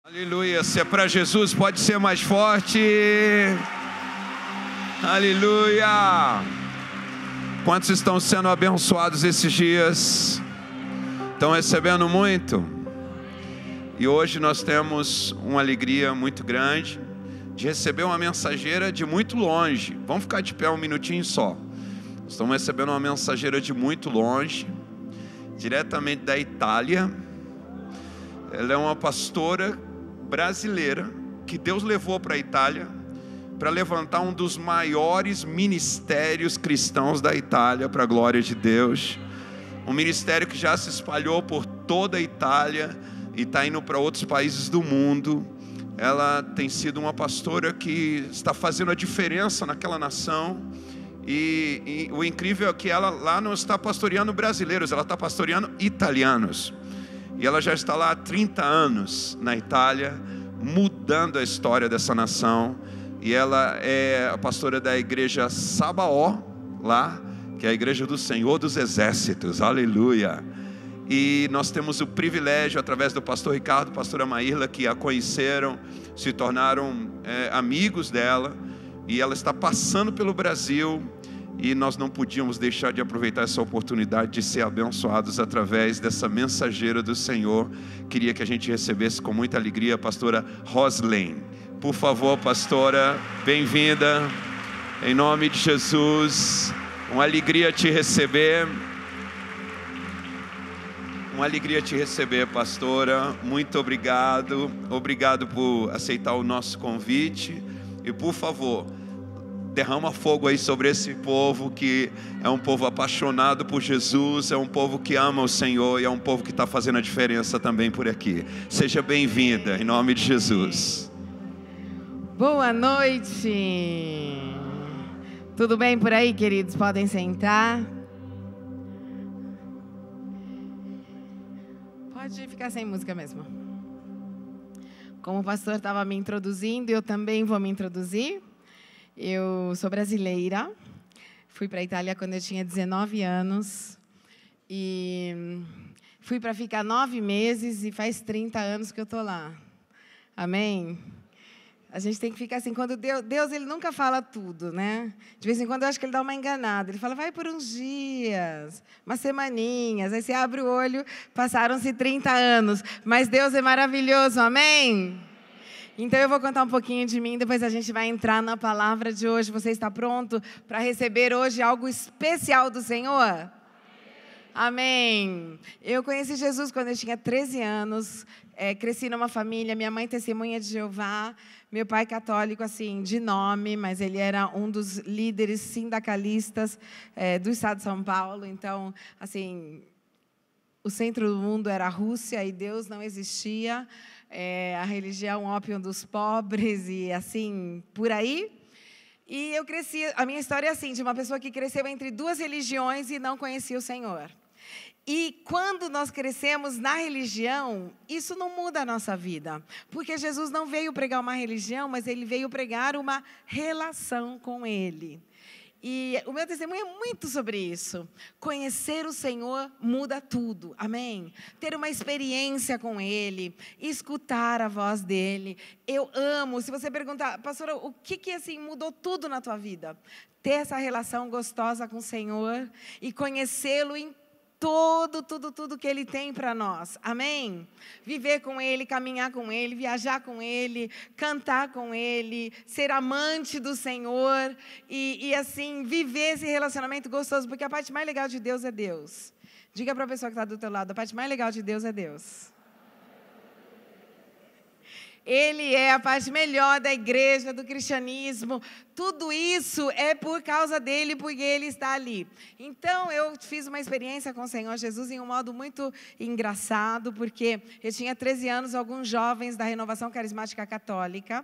Aleluia, se é para Jesus pode ser mais forte. Aleluia. Quantos estão sendo abençoados esses dias? Estão recebendo muito? E hoje nós temos uma alegria muito grande de receber uma mensageira de muito longe. Vamos ficar de pé um minutinho só. Estamos recebendo uma mensageira de muito longe, diretamente da Itália. Ela é uma pastora brasileira que Deus levou para a Itália para levantar um dos maiores ministérios cristãos da Itália, para a glória de Deus. Um ministério que já se espalhou por toda a Itália e está indo para outros países do mundo. Ela tem sido uma pastora que está fazendo a diferença naquela nação. E o incrível é que ela lá não está pastoreando brasileiros, ela está pastoreando italianos. E ela já está lá há 30 anos na Itália, mudando a história dessa nação. E ela é a pastora da igreja Sabaó, lá, que é a igreja do Senhor dos Exércitos, aleluia. E nós temos o privilégio, através do pastor Ricardo, pastora Maírla, que a conheceram, se tornaram amigos dela. E ela está passando pelo Brasil. E nós não podíamos deixar de aproveitar essa oportunidade de ser abençoados através dessa mensageira do Senhor. Queria que a gente recebesse com muita alegria a pastora Roslane. Por favor, pastora, bem-vinda, em nome de Jesus. Uma alegria te receber. Uma alegria te receber, pastora. Muito obrigado. Obrigado por aceitar o nosso convite. E por favor, derrama fogo aí sobre esse povo que é um povo apaixonado por Jesus, é um povo que ama o Senhor e é um povo que está fazendo a diferença também por aqui. Seja bem-vinda, em nome de Jesus. Boa noite. Tudo bem por aí, queridos? Podem sentar. Pode ficar sem música mesmo. Como o pastor estava me introduzindo, eu também vou me introduzir. Eu sou brasileira, fui para a Itália quando eu tinha 19 anos e fui para ficar 9 meses e faz 30 anos que eu estou lá. Amém? A gente tem que ficar assim, quando Deus ele nunca fala tudo, né? De vez em quando eu acho que ele dá uma enganada, ele fala, vai por uns dias, umas semaninhas, aí você abre o olho, passaram-se 30 anos, mas Deus é maravilhoso, amém? Então eu vou contar um pouquinho de mim, depois a gente vai entrar na palavra de hoje. Você está pronto para receber hoje algo especial do Senhor? Amém. Eu conheci Jesus quando eu tinha 13 anos, cresci numa família, minha mãe testemunha de Jeová, meu pai católico, assim, de nome, mas ele era um dos líderes sindicalistas do estado de São Paulo. Então, assim, o centro do mundo era a Rússia e Deus não existia. A religião ópio dos pobres e assim, por aí. E eu cresci, a minha história é assim, de uma pessoa que cresceu entre duas religiões e não conhecia o Senhor. E quando nós crescemos na religião, isso não muda a nossa vida. Porque Jesus não veio pregar uma religião, mas Ele veio pregar uma relação com Ele. E o meu testemunho é muito sobre isso. Conhecer o Senhor muda tudo, amém? Ter uma experiência com Ele, escutar a voz dEle. Eu amo, se você perguntar, pastora, o que assim mudou tudo na tua vida? Ter essa relação gostosa com o Senhor e conhecê-lo em tudo que Ele tem para nós, amém? Viver com Ele, caminhar com Ele, viajar com Ele, cantar com Ele, ser amante do Senhor e assim, viver esse relacionamento gostoso, porque a parte mais legal de Deus é Deus. Diga para a pessoa que está do teu lado, a parte mais legal de Deus é Deus. Ele é a parte melhor da igreja, do cristianismo. Tudo isso é por causa dele, porque ele está ali. Então, eu fiz uma experiência com o Senhor Jesus em um modo muito engraçado, porque eu tinha 13 anos, alguns jovens da Renovação Carismática Católica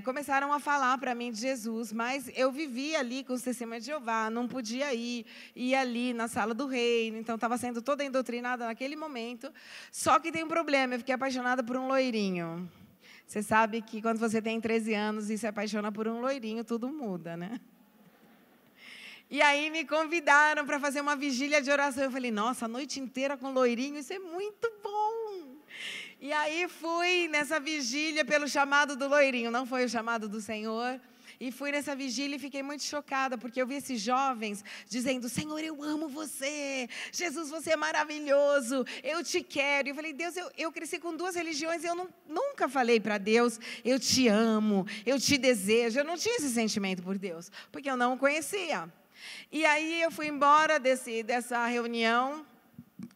começaram a falar para mim de Jesus, mas eu vivia ali com os testemunhos de Jeová, não podia ir ali na sala do reino, então estava sendo toda endoctrinada naquele momento. Só que tem um problema, eu fiquei apaixonada por um loirinho. Você sabe que quando você tem 13 anos e se apaixona por um loirinho, tudo muda, né? E aí me convidaram para fazer uma vigília de oração. Eu falei, nossa, a noite inteira com loirinho, isso é muito bom. E aí fui nessa vigília pelo chamado do loirinho, não foi o chamado do Senhor. E fui nessa vigília e fiquei muito chocada, porque eu vi esses jovens dizendo: Senhor, eu amo você, Jesus, você é maravilhoso, eu te quero. E eu falei: Deus, eu cresci com 2 religiões e eu nunca falei para Deus: eu te amo, eu te desejo. Eu não tinha esse sentimento por Deus, porque eu não o conhecia. E aí eu fui embora dessa reunião,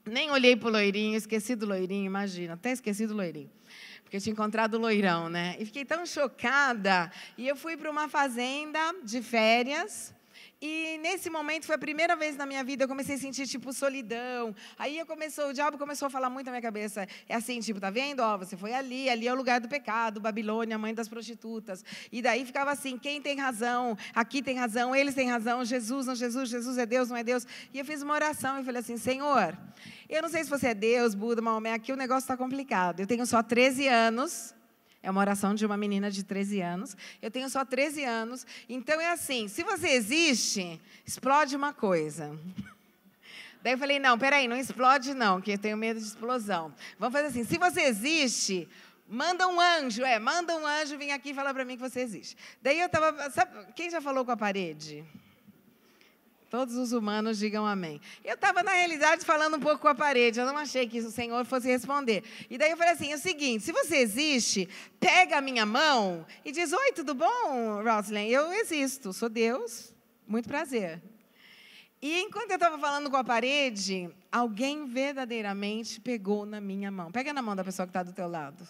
nem olhei para o loirinho, esqueci do loirinho, imagina, até esqueci do loirinho. Porque eu tinha encontrado o loirão, né? E fiquei tão chocada. E eu fui para uma fazenda de férias. E nesse momento foi a primeira vez na minha vida eu comecei a sentir tipo solidão. Aí o diabo começou a falar muito na minha cabeça. É assim, tipo, tá vendo? Ó, você foi ali é o lugar do pecado, Babilônia, mãe das prostitutas. E daí ficava assim, quem tem razão? Aqui tem razão, eles têm razão, Jesus, não Jesus, Jesus é Deus, não é Deus. E eu fiz uma oração e falei assim: Senhor, eu não sei se você é Deus, Buda, Maomé, aqui o negócio está complicado. Eu tenho só 13 anos. É uma oração de uma menina de 13 anos. Eu tenho só 13 anos. Então, é assim, se você existe, explode uma coisa. Daí eu falei: não, peraí, não explode não, que eu tenho medo de explosão. Vamos fazer assim, se você existe, manda um anjo vir aqui e falar para mim que você existe. Daí eu estava, sabe, quem já falou com a parede? Todos os humanos digam amém. Eu estava, na realidade, falando um pouco com a parede. Eu não achei que o Senhor fosse responder. E daí eu falei assim: é o seguinte, se você existe, pega a minha mão e diz: oi, tudo bom, Roslyn? Eu existo, sou Deus, muito prazer. E enquanto eu estava falando com a parede, alguém verdadeiramente pegou na minha mão. Pega na mão da pessoa que está do teu lado.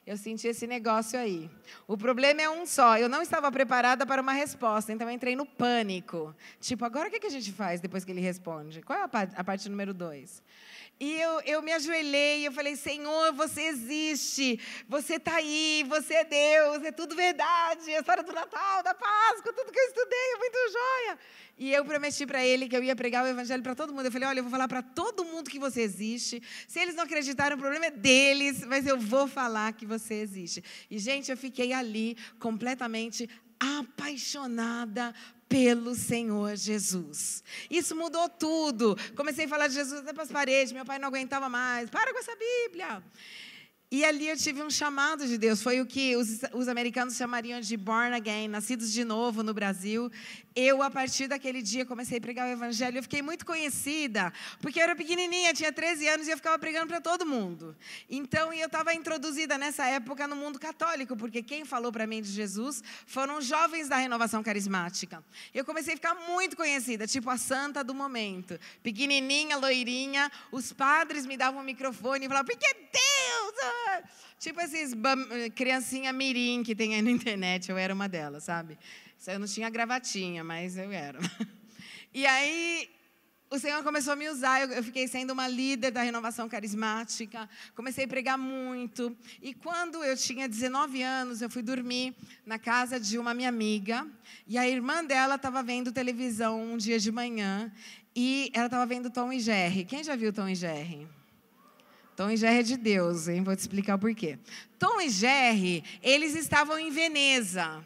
Eu senti esse negócio aí. O problema é um só. Eu não estava preparada para uma resposta, então eu entrei no pânico. Tipo, agora o que a gente faz depois que ele responde? Qual é a parte número 2? E eu me ajoelhei e eu falei: Senhor, você existe, você está aí, você é Deus, é tudo verdade, a história do Natal, da Páscoa, tudo que eu estudei é muito joia. E eu prometi para ele que eu ia pregar o evangelho para todo mundo. Eu falei: olha, eu vou falar para todo mundo que você existe. Se eles não acreditarem, o problema é deles, mas eu vou falar que você existe. E, gente, eu fiquei ali completamente apaixonada pelo Senhor Jesus. Isso mudou tudo. Comecei a falar de Jesus até para as paredes. Meu pai não aguentava mais. Para com essa Bíblia. E ali eu tive um chamado de Deus. Foi o que os americanos chamariam de born again, nascidos de novo no Brasil. Eu, a partir daquele dia, comecei a pregar o evangelho. Eu fiquei muito conhecida, porque eu era pequenininha, tinha 13 anos e eu ficava pregando para todo mundo. Então, eu estava introduzida nessa época no mundo católico, porque quem falou para mim de Jesus foram os jovens da Renovação Carismática. Eu comecei a ficar muito conhecida, tipo a santa do momento. Pequenininha, loirinha, os padres me davam um microfone e falavam: porque Deus... Tipo esses criancinha mirim que tem aí na internet. Eu era uma delas, sabe? Eu não tinha gravatinha, mas eu era. E aí, o Senhor começou a me usar. Eu fiquei sendo uma líder da Renovação Carismática. Comecei a pregar muito. E quando eu tinha 19 anos, eu fui dormir na casa de uma minha amiga. E a irmã dela estava vendo televisão um dia de manhã. E ela estava vendo Tom e Jerry. Quem já viu Tom e Jerry? Tom e Jerry é de Deus, hein? Vou te explicar o porquê. Tom e Jerry, eles estavam em Veneza.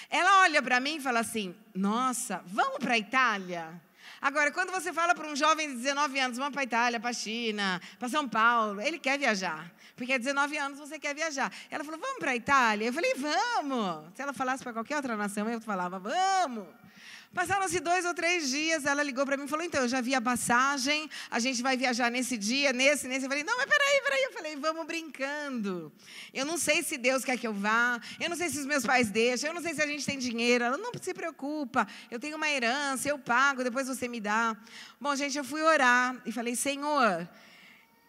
Ela olha para mim e fala assim: nossa, vamos para a Itália? Agora, quando você fala para um jovem de 19 anos: vamos para a Itália, para a China, para São Paulo, ele quer viajar. Porque há 19 anos você quer viajar. Ela falou: vamos para a Itália? Eu falei: vamos. Se ela falasse para qualquer outra nação, eu falava: vamos. Passaram-se 2 ou 3 dias, ela ligou para mim e falou: então, eu já vi a passagem, a gente vai viajar nesse dia, nesse. Eu falei: não, mas peraí. Eu falei: vamos brincando. Eu não sei se Deus quer que eu vá, eu não sei se os meus pais deixam, eu não sei se a gente tem dinheiro. Ela: não se preocupa, eu tenho uma herança, eu pago, depois você me dá. Bom, gente, eu fui orar e falei: Senhor,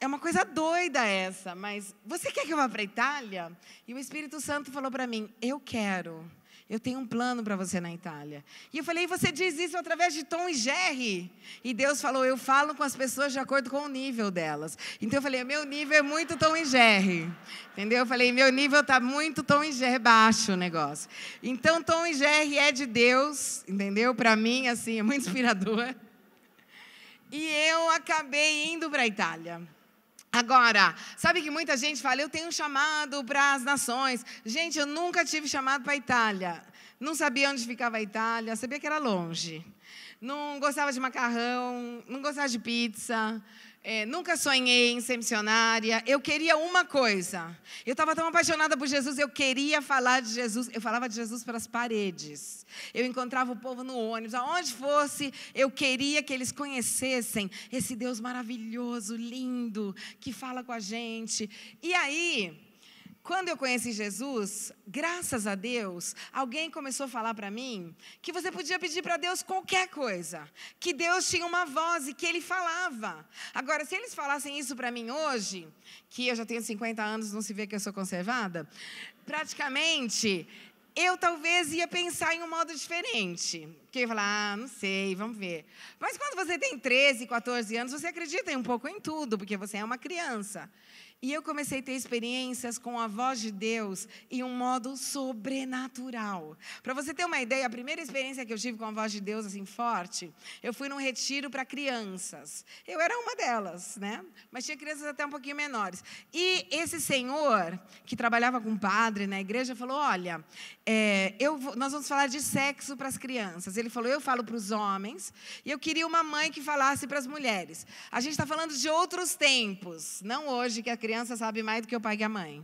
é uma coisa doida essa, mas você quer que eu vá para a Itália? E o Espírito Santo falou para mim: eu quero. Eu tenho um plano para você na Itália. E eu falei: você diz isso através de Tom e Jerry? E Deus falou: eu falo com as pessoas de acordo com o nível delas. Então eu falei: meu nível é muito Tom e Jerry. Entendeu? Eu falei: meu nível está muito Tom e Jerry, baixo o negócio. Então Tom e Jerry é de Deus, entendeu? Para mim, assim, é muito inspirador. E eu acabei indo para a Itália. Agora, sabe que muita gente fala: eu tenho um chamado para as nações. Gente, eu nunca tive chamado para a Itália. Não sabia onde ficava a Itália, sabia que era longe. Não gostava de macarrão, não gostava de pizza. Nunca sonhei em ser missionária. Eu queria uma coisa. Eu estava tão apaixonada por Jesus, eu queria falar de Jesus. Eu falava de Jesus para as paredes. Eu encontrava o povo no ônibus, aonde fosse, eu queria que eles conhecessem esse Deus maravilhoso, lindo, que fala com a gente. E aí, quando eu conheci Jesus, graças a Deus, alguém começou a falar para mim que você podia pedir para Deus qualquer coisa, que Deus tinha uma voz e que Ele falava. Agora, se eles falassem isso para mim hoje, que eu já tenho 50 anos, não se vê que eu sou conservada, praticamente, eu talvez ia pensar em um modo diferente. Porque eu ia falar, não sei, vamos ver. Mas quando você tem 13, 14 anos, você acredita um pouco em tudo, porque você é uma criança. E eu comecei a ter experiências com a voz de Deus em um modo sobrenatural. Para você ter uma ideia, a primeira experiência que eu tive com a voz de Deus assim forte, eu fui num retiro para crianças. Eu era uma delas, né? Mas tinha crianças até um pouquinho menores. E esse senhor, que trabalhava com padre na igreja, falou, olha, nós vamos falar de sexo para as crianças. Ele falou, eu falo para os homens, e eu queria uma mãe que falasse para as mulheres. A gente está falando de outros tempos, não hoje, que a criança sabe mais do que o pai e a mãe.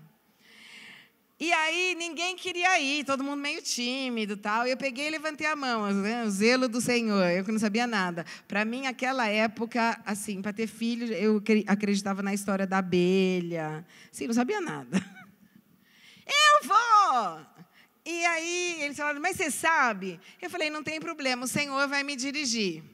E aí, ninguém queria ir, todo mundo meio tímido e tal. Eu peguei e levantei a mão, né, o zelo do Senhor, eu que não sabia nada. Para mim, aquela época, assim, para ter filho, eu acreditava na história da abelha. Sim, não sabia nada. Eu vou! E aí, eles falaram, mas você sabe? Eu falei, não tem problema, o Senhor vai me dirigir.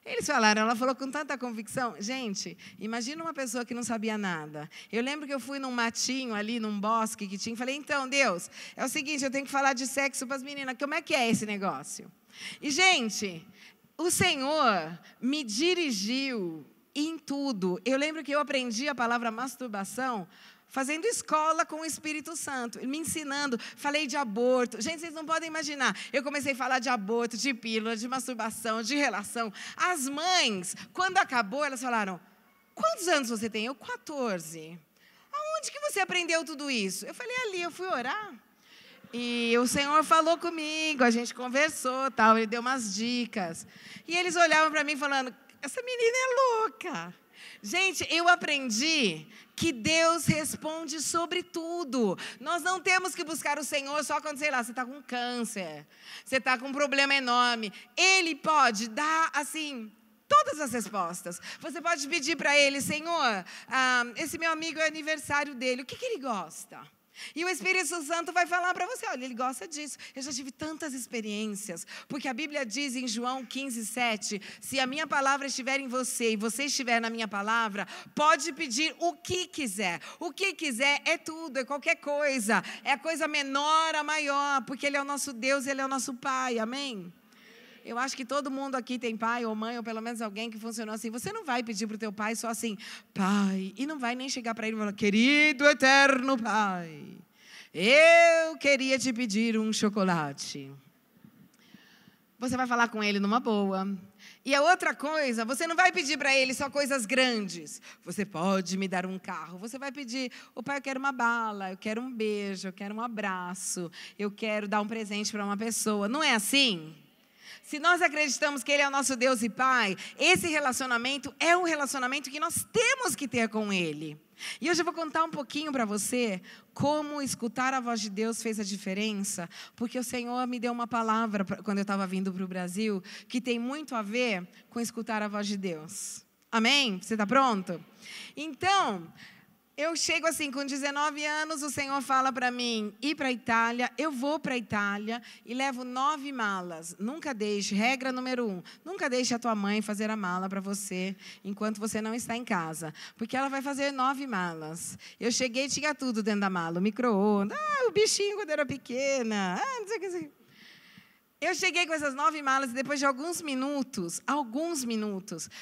Eles falaram, ela falou com tanta convicção. Gente, imagina uma pessoa que não sabia nada. Eu lembro que eu fui num matinho ali, num bosque que tinha, falei, então, Deus, é o seguinte, eu tenho que falar de sexo para as meninas, como é que é esse negócio? E, gente, o Senhor me dirigiu em tudo. Eu lembro que eu aprendi a palavra masturbação fazendo escola com o Espírito Santo, me ensinando, falei de aborto. Gente, vocês não podem imaginar. Eu comecei a falar de aborto, de pílula, de masturbação, de relação. As mães, quando acabou, elas falaram, quantos anos você tem? Eu, 14. Aonde que você aprendeu tudo isso? Eu falei, ali, eu fui orar. E o Senhor falou comigo, a gente conversou, tal, ele deu umas dicas. E eles olhavam para mim falando, essa menina é louca. Gente, eu aprendi que Deus responde sobre tudo. Nós não temos que buscar o Senhor só quando, sei lá, você está com câncer, você está com um problema enorme. Ele pode dar, assim, todas as respostas. Você pode pedir para Ele, Senhor, esse meu amigo é aniversário dele, o que ele gosta? E o Espírito Santo vai falar para você, olha, ele gosta disso. Eu já tive tantas experiências, porque a Bíblia diz em João 15:7, se a minha palavra estiver em você e você estiver na minha palavra, pode pedir o que quiser. O que quiser é tudo, é qualquer coisa. É a coisa menor a maior, porque Ele é o nosso Deus, Ele é o nosso Pai, amém? Eu acho que todo mundo aqui tem pai ou mãe, ou pelo menos alguém que funcionou assim. Você não vai pedir para o teu pai só assim, pai, e não vai nem chegar para ele e falar, querido eterno pai, eu queria te pedir um chocolate. Você vai falar com ele numa boa. E a outra coisa, você não vai pedir para ele só coisas grandes. Você pode me dar um carro. Você vai pedir, o pai, eu quero uma bala, eu quero um beijo, eu quero um abraço, eu quero dar um presente para uma pessoa. Não é assim? Se nós acreditamos que Ele é o nosso Deus e Pai, esse relacionamento é um relacionamento que nós temos que ter com Ele. E hoje eu vou contar um pouquinho para você como escutar a voz de Deus fez a diferença, porque o Senhor me deu uma palavra quando eu estava vindo para o Brasil, que tem muito a ver com escutar a voz de Deus. Amém? Você está pronto? Então, eu chego assim, com 19 anos, o Senhor fala para mim, ir para a Itália, eu vou para a Itália e levo 9 malas. Nunca deixe, regra número 1, nunca deixe a tua mãe fazer a mala para você, enquanto você não está em casa, porque ela vai fazer 9 malas. Eu cheguei e tinha tudo dentro da mala, o micro-ondas, o bichinho quando era pequena, não sei o que. Eu cheguei com essas 9 malas e depois de alguns minutos,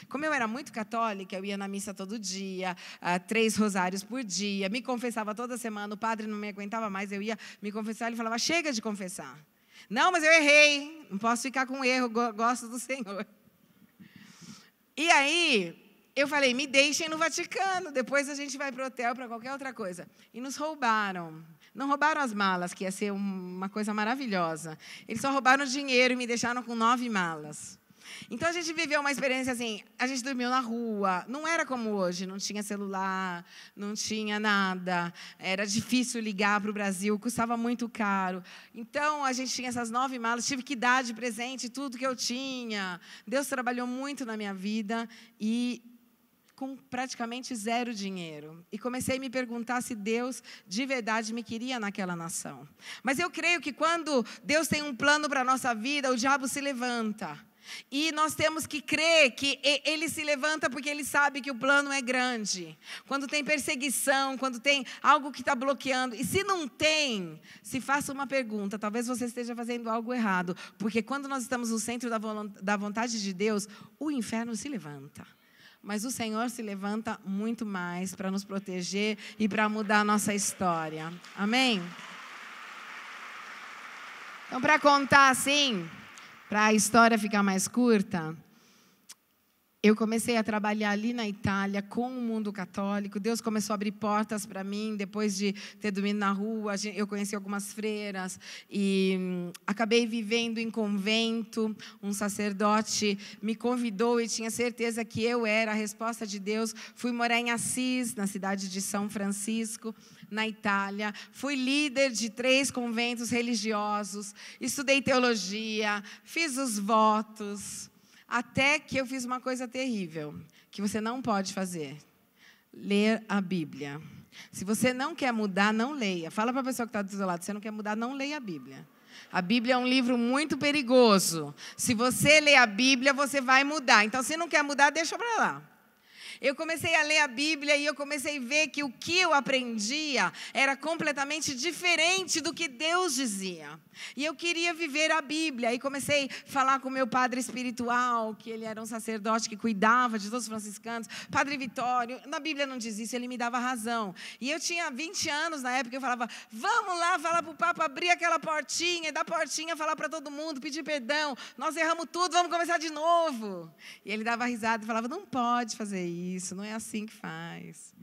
como eu era muito católica, eu ia na missa todo dia, 3 rosários por dia, me confessava toda semana, o padre não me aguentava mais, eu ia me confessar, ele falava, chega de confessar. Não, mas eu errei, não posso ficar com erro, gosto do Senhor. E aí, eu falei, me deixem no Vaticano, depois a gente vai para o hotel, para qualquer outra coisa. E nos roubaram. Não roubaram as malas, que ia ser uma coisa maravilhosa. Eles só roubaram o dinheiro e me deixaram com 9 malas. Então, a gente viveu uma experiência assim, a gente dormiu na rua, não era como hoje, não tinha celular, não tinha nada, era difícil ligar para o Brasil, custava muito caro. Então, a gente tinha essas 9 malas, tive que dar de presente tudo que eu tinha. Deus trabalhou muito na minha vida e com praticamente 0 dinheiro. E comecei a me perguntar se Deus de verdade me queria naquela nação. Mas eu creio que quando Deus tem um plano para a nossa vida, o diabo se levanta. E nós temos que crer que ele se levanta porque ele sabe que o plano é grande. Quando tem perseguição, quando tem algo que está bloqueando. E se não tem, se faça uma pergunta. Talvez você esteja fazendo algo errado. Porque quando nós estamos no centro da vontade de Deus, o inferno se levanta. Mas o Senhor se levanta muito mais para nos proteger e para mudar a nossa história. Amém? Então, para contar assim, para a história ficar mais curta, eu comecei a trabalhar ali na Itália com o mundo católico. Deus começou a abrir portas para mim. Depois de ter dormido na rua, eu conheci algumas freiras e acabei vivendo em convento. Um sacerdote me convidou e tinha certeza que eu era a resposta de Deus. Fui morar em Assis, na cidade de São Francisco, na Itália. Fui líder de 3 conventos religiosos. Estudei teologia, fiz os votos. Até que eu fiz uma coisa terrível, que você não pode fazer. Ler a Bíblia. Se você não quer mudar, não leia. Fala para a pessoa que está do seu lado, se você não quer mudar, não leia a Bíblia. A Bíblia é um livro muito perigoso. Se você ler a Bíblia, você vai mudar. Então, se não quer mudar, deixa para lá. Eu comecei a ler a Bíblia e eu comecei a ver que o que eu aprendia era completamente diferente do que Deus dizia. E eu queria viver a Bíblia. E comecei a falar com o meu padre espiritual, que ele era um sacerdote que cuidava de todos os franciscanos. Padre Vitório, na Bíblia não diz isso, ele me dava razão. E eu tinha 20 anos na época, eu falava, vamos lá falar para o Papa abrir aquela portinha, e da portinha falar para todo mundo, pedir perdão. Nós erramos tudo, vamos começar de novo. E ele dava risada e falava, não pode fazer isso, não é assim que faz.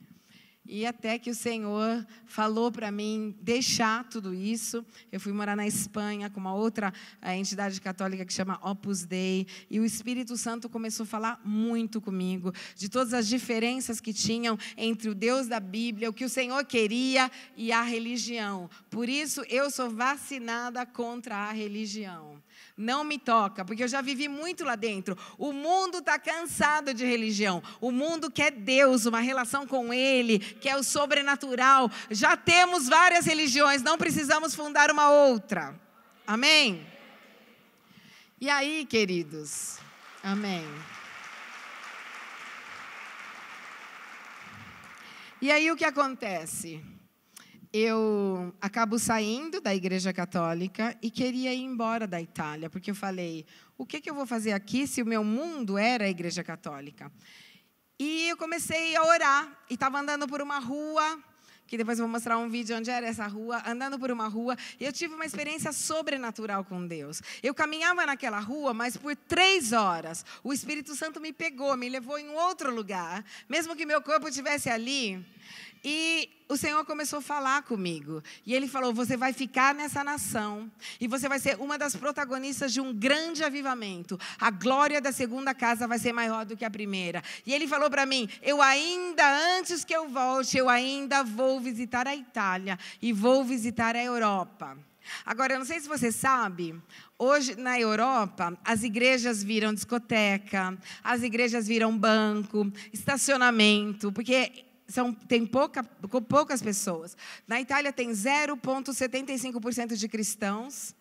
E até que o Senhor falou para mim deixar tudo isso. Eu fui morar na Espanha com uma outra entidade católica que chama Opus Dei. E o Espírito Santo começou a falar muito comigo de todas as diferenças que tinham entre o Deus da Bíblia, o que o Senhor queria e a religião. Por isso, eu sou vacinada contra a religião. Não me toca, porque eu já vivi muito lá dentro. O mundo está cansado de religião. O mundo quer Deus, uma relação com Ele, quer o sobrenatural. Já temos várias religiões, não precisamos fundar uma outra. Amém? E aí, queridos? Amém. E aí, o que acontece? Eu acabo saindo da Igreja Católica e queria ir embora da Itália, porque eu falei, o que eu vou fazer aqui se o meu mundo era a Igreja Católica? E eu comecei a orar, e estava andando por uma rua, que depois eu vou mostrar um vídeo onde era essa rua, andando por uma rua, e eu tive uma experiência sobrenatural com Deus. Eu caminhava naquela rua, mas por 3 horas, o Espírito Santo me pegou, me levou em outro lugar, mesmo que meu corpo estivesse ali. E o Senhor começou a falar comigo. E Ele falou, você vai ficar nessa nação. E você vai ser uma das protagonistas de um grande avivamento. A glória da segunda casa vai ser maior do que a primeira. E Ele falou para mim, antes que eu volte, eu ainda vou visitar a Itália. E vou visitar a Europa. Agora, eu não sei se você sabe, hoje na Europa, as igrejas viram discoteca, as igrejas viram banco, estacionamento, porque tem poucas pessoas. Na Itália tem 0,75% de cristãos.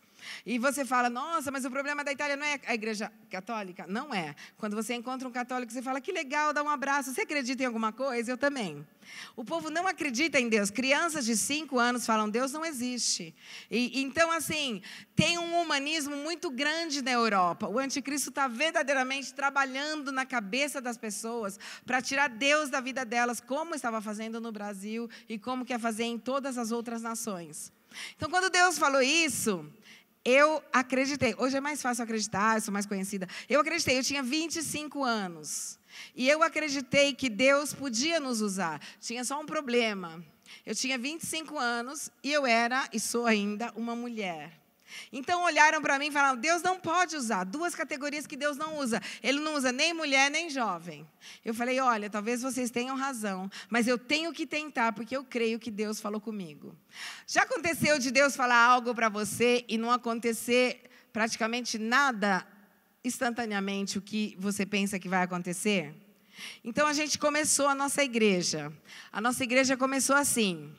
E você fala, nossa, mas o problema da Itália não é a Igreja Católica? Não é. Quando você encontra um católico, você fala, que legal, dá um abraço. Você acredita em alguma coisa? Eu também. O povo não acredita em Deus. Crianças de 5 anos falam, Deus não existe. Então, assim, tem um humanismo muito grande na Europa. O anticristo está verdadeiramente trabalhando na cabeça das pessoas para tirar Deus da vida delas, como estava fazendo no Brasil e como quer fazer em todas as outras nações. Então, quando Deus falou isso, eu acreditei. Hoje é mais fácil acreditar, eu sou mais conhecida. Eu acreditei, eu tinha 25 anos. E eu acreditei que Deus podia nos usar. Tinha só um problema. Eu tinha 25 anos e eu era, e sou ainda, uma mulher. Então olharam para mim e falaram, Deus não pode usar, 2 categorias que Deus não usa. Ele não usa nem mulher, nem jovem. Eu falei, olha, talvez vocês tenham razão, mas eu tenho que tentar, porque eu creio que Deus falou comigo. Já aconteceu de Deus falar algo para você e não acontecer praticamente nada instantaneamente o que você pensa que vai acontecer? Então a gente começou a nossa igreja. A nossa igreja começou assim.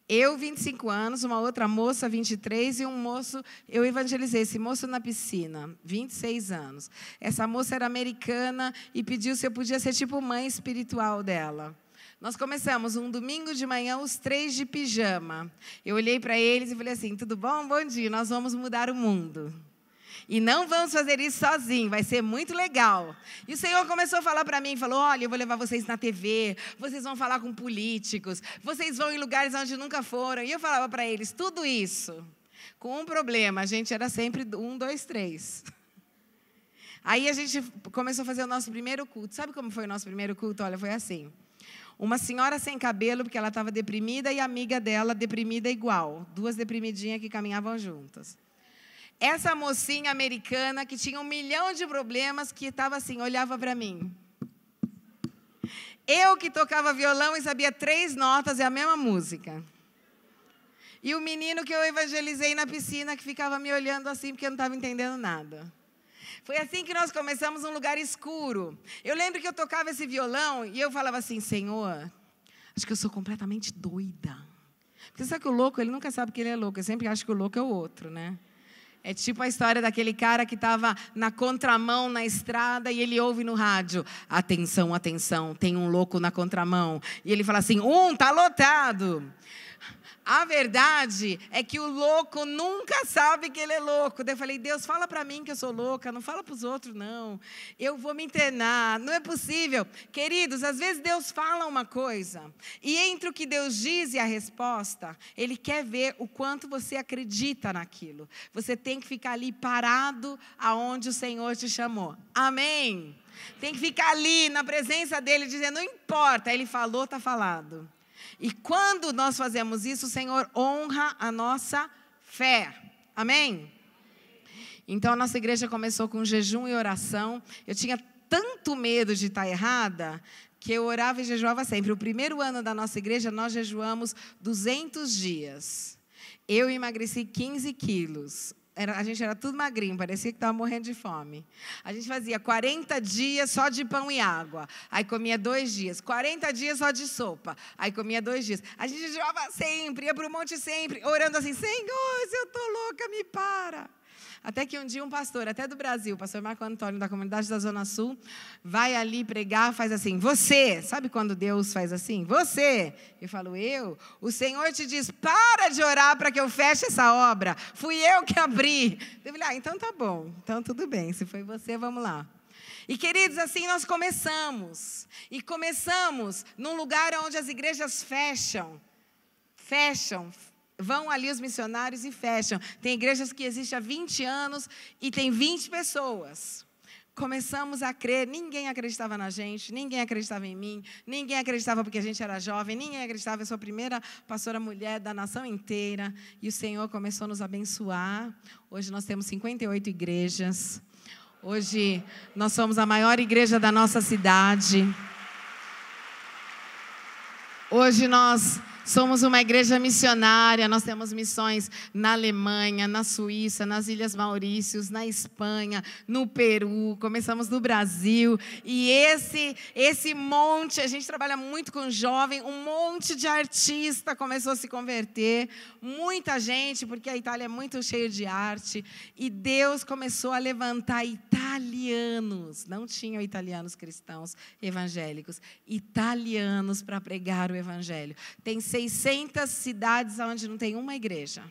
Eu, 25 anos, uma outra moça, 23, e um moço, eu evangelizei esse moço na piscina, 26 anos. Essa moça era americana e pediu se eu podia ser tipo mãe espiritual dela. Nós começamos um domingo de manhã, os 3 de pijama. Eu olhei para eles e falei assim, tudo bom? Bom dia, nós vamos mudar o mundo. E não vamos fazer isso sozinho, vai ser muito legal. E o Senhor começou a falar para mim, falou, olha, eu vou levar vocês na TV, vocês vão falar com políticos, vocês vão em lugares onde nunca foram. E eu falava para eles, tudo isso, com um problema, a gente era sempre 1, 2, 3. Aí a gente começou a fazer o nosso primeiro culto. Sabe como foi o nosso primeiro culto? Olha, foi assim. Uma senhora sem cabelo, porque ela estava deprimida, e a amiga dela deprimida igual. 2 deprimidinhas que caminhavam juntas. Essa mocinha americana que tinha 1 milhão de problemas, que estava assim, olhava para mim. Eu que tocava violão e sabia 3 notas, é a mesma música. E o menino que eu evangelizei na piscina, que ficava me olhando assim, porque eu não estava entendendo nada. Foi assim que nós começamos num lugar escuro. Eu lembro que eu tocava esse violão e eu falava assim, Senhor, acho que eu sou completamente doida. Porque sabe que o louco, ele nunca sabe que ele é louco, ele sempre acha que o louco é o outro, né? É tipo a história daquele cara que estava na contramão na estrada e ele ouve no rádio, atenção, atenção, tem um louco na contramão. E ele fala assim, tá lotado. A verdade é que o louco nunca sabe que ele é louco. Daí eu falei, Deus, fala para mim que eu sou louca, não fala para os outros, não. Eu vou me internar, não é possível. Queridos, às vezes Deus fala uma coisa, e entre o que Deus diz e a resposta, Ele quer ver o quanto você acredita naquilo. Você tem que ficar ali parado aonde o Senhor te chamou. Amém? Tem que ficar ali na presença dEle, dizendo, não importa, Ele falou, está falado. E quando nós fazemos isso, o Senhor honra a nossa fé. Amém? Então, a nossa igreja começou com jejum e oração. Eu tinha tanto medo de estar errada, que eu orava e jejuava sempre. O primeiro ano da nossa igreja, nós jejuamos 200 dias. Eu emagreci 15 quilos. A gente era tudo magrinho, parecia que estava morrendo de fome. A gente fazia 40 dias só de pão e água. Aí comia 2 dias. 40 dias só de sopa. Aí comia 2 dias. A gente jejuava sempre, ia para o monte sempre, orando assim, Senhor, se eu estou louca, me para. Até que um dia um pastor, até do Brasil, o pastor Marco Antônio, da comunidade da Zona Sul, vai ali pregar, faz assim, você, sabe quando Deus faz assim? Você. Eu falo, eu? O Senhor te diz, para de orar para que eu feche essa obra. Fui eu que abri. Eu falei, então tá bom, então tudo bem, se foi você, vamos lá. E queridos, assim nós começamos. E começamos num lugar onde as igrejas fecham. Vão ali os missionários e fecham. Tem igrejas que existem há 20 anos e tem 20 pessoas. Começamos a crer, ninguém acreditava na gente, ninguém acreditava em mim, ninguém acreditava porque a gente era jovem, ninguém acreditava, eu sou a primeira pastora mulher da nação inteira. E o Senhor começou a nos abençoar. Hoje nós temos 58 igrejas. Hoje nós somos a maior igreja da nossa cidade. Hoje nós somos uma igreja missionária, nós temos missões na Alemanha, na Suíça, nas Ilhas Maurícios, na Espanha, no Peru, começamos no Brasil. E esse monte, a gente trabalha muito com jovem, um monte de artista começou a se converter, muita gente, porque a Itália é muito cheia de arte, e Deus começou a levantar italianos, não tinham italianos cristãos evangélicos, italianos para pregar o evangelho. Tem 600 cidades onde não tem uma igreja.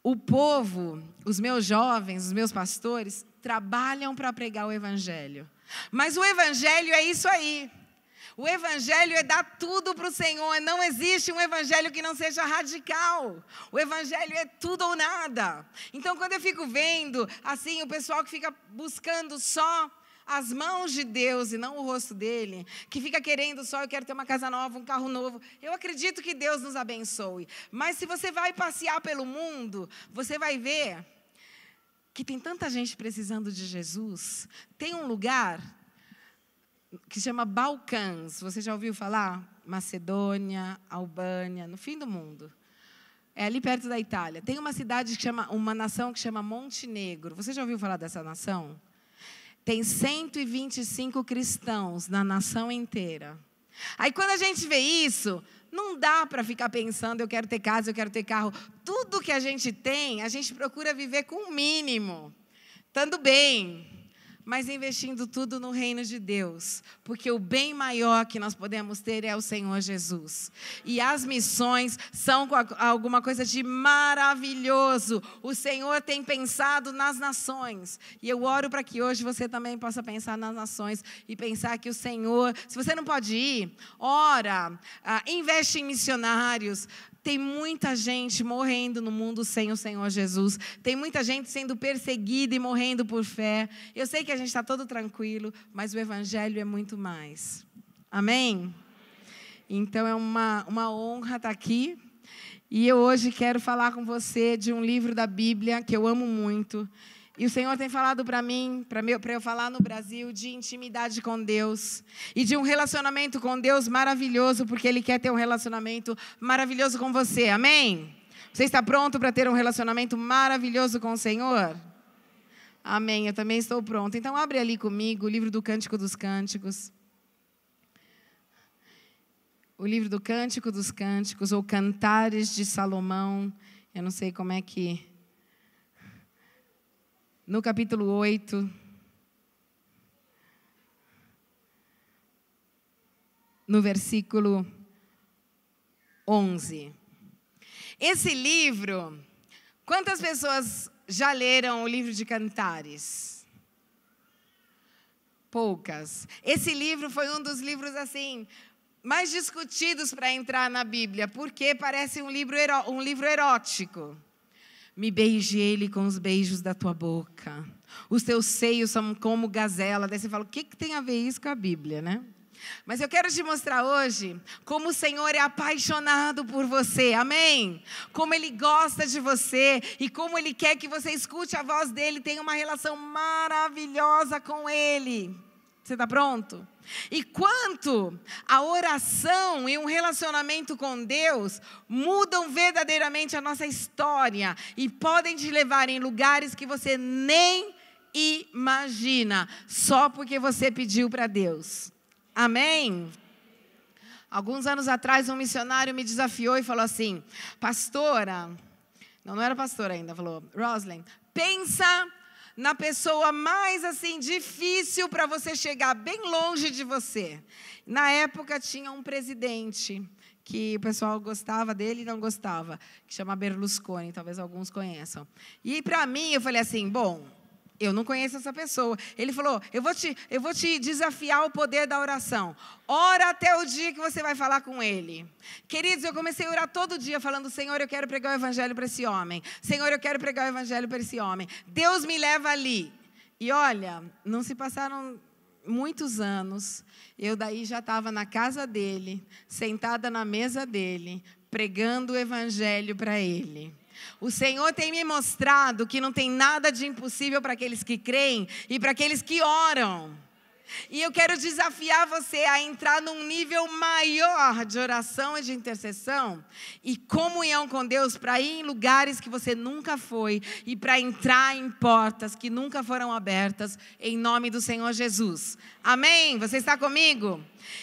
O povo, os meus jovens, os meus pastores, trabalham para pregar o evangelho. Mas o evangelho é isso aí. O evangelho é dar tudo para o Senhor. Não existe um evangelho que não seja radical. O evangelho é tudo ou nada. Então, quando eu fico vendo, assim, o pessoal que fica buscando só as mãos de Deus e não o rosto dele, que fica querendo só, eu quero ter uma casa nova, um carro novo. Eu acredito que Deus nos abençoe. Mas se você vai passear pelo mundo, você vai ver que tem tanta gente precisando de Jesus. Tem um lugar que chama Balcãs. Você já ouviu falar? Macedônia, Albânia, no fim do mundo. É ali perto da Itália. Tem uma nação que chama Montenegro. Você já ouviu falar dessa nação? Tem 125 cristãos na nação inteira. Aí quando a gente vê isso, não dá para ficar pensando, eu quero ter casa, eu quero ter carro. Tudo que a gente tem, a gente procura viver com o mínimo. Estando bem, mas investindo tudo no reino de Deus, porque o bem maior que nós podemos ter é o Senhor Jesus. E as missões são alguma coisa de maravilhoso. O Senhor tem pensado nas nações, e eu oro para que hoje você também possa pensar nas nações, e pensar que o Senhor, se você não pode ir, ora, investe em missionários. Tem muita gente morrendo no mundo sem o Senhor Jesus. Tem muita gente sendo perseguida e morrendo por fé. Eu sei que a gente está todo tranquilo, mas o Evangelho é muito mais. Amém? Então é uma honra estar aqui. E eu hoje quero falar com você de um livro da Bíblia que eu amo muito. E o Senhor tem falado para mim, para eu falar no Brasil, de intimidade com Deus. E de um relacionamento com Deus maravilhoso, porque Ele quer ter um relacionamento maravilhoso com você. Amém? Você está pronto para ter um relacionamento maravilhoso com o Senhor? Amém, eu também estou pronto. Então abre ali comigo o livro do Cântico dos Cânticos. O livro do Cântico dos Cânticos, ou Cantares de Salomão. Eu não sei como é que... No capítulo 8, no versículo 11. Esse livro, quantas pessoas já leram o livro de Cantares? Poucas. Esse livro foi um dos livros assim mais discutidos para entrar na Bíblia, porque parece um livro erótico. Me beije ele com os beijos da tua boca. Os teus seios são como gazela. Daí você fala, o que tem a ver isso com a Bíblia, né? Mas eu quero te mostrar hoje como o Senhor é apaixonado por você, amém? Como Ele gosta de você e como Ele quer que você escute a voz dEle, tenha uma relação maravilhosa com Ele. Você está pronto? E quanto a oração e um relacionamento com Deus mudam verdadeiramente a nossa história e podem te levar em lugares que você nem imagina, só porque você pediu para Deus. Amém? Alguns anos atrás, um missionário me desafiou e falou assim, pastora, não era pastora ainda, falou, Roslyn, pensa na pessoa mais assim difícil para você chegar bem longe de você. Na época tinha um presidente que o pessoal gostava dele e não gostava, que chama Berlusconi, talvez alguns conheçam. E para mim eu falei assim, bom, eu não conheço essa pessoa. Ele falou, eu vou te desafiar o poder da oração. Ora até o dia que você vai falar com ele. Queridos, eu comecei a orar todo dia falando, Senhor, eu quero pregar o evangelho para esse homem. Senhor, eu quero pregar o evangelho para esse homem. Deus me leva ali. E olha, não se passaram muitos anos. Eu daí já estava na casa dele, sentada na mesa dele, pregando o evangelho para ele. O Senhor tem me mostrado que não tem nada de impossível para aqueles que creem e para aqueles que oram. E eu quero desafiar você a entrar num nível maior de oração e de intercessão e comunhão com Deus para ir em lugares que você nunca foi e para entrar em portas que nunca foram abertas em nome do Senhor Jesus. Amém? Você está comigo?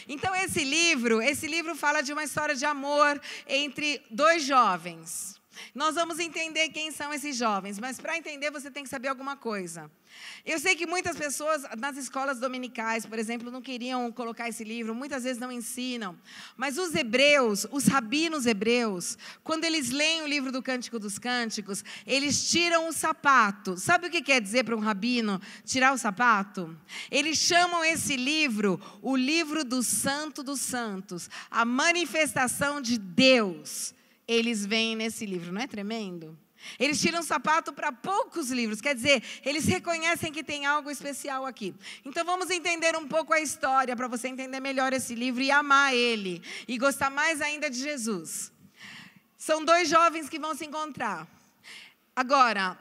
Então esse livro fala de uma história de amor entre dois jovens. Nós vamos entender quem são esses jovens, mas para entender você tem que saber alguma coisa. Eu sei que muitas pessoas nas escolas dominicais, por exemplo, não queriam colocar esse livro, muitas vezes não ensinam. Mas os hebreus, os rabinos hebreus, quando eles leem o livro do Cântico dos Cânticos, eles tiram o sapato. Sabe o que quer dizer para um rabino tirar o sapato? Eles chamam esse livro o livro do Santo dos Santos, a manifestação de Deus. Eles veem nesse livro, não é tremendo? Eles tiram sapato para poucos livros, quer dizer, eles reconhecem que tem algo especial aqui. Então vamos entender um pouco a história, para você entender melhor esse livro e amar ele, e gostar mais ainda de Jesus. São 2 jovens que vão se encontrar. Agora,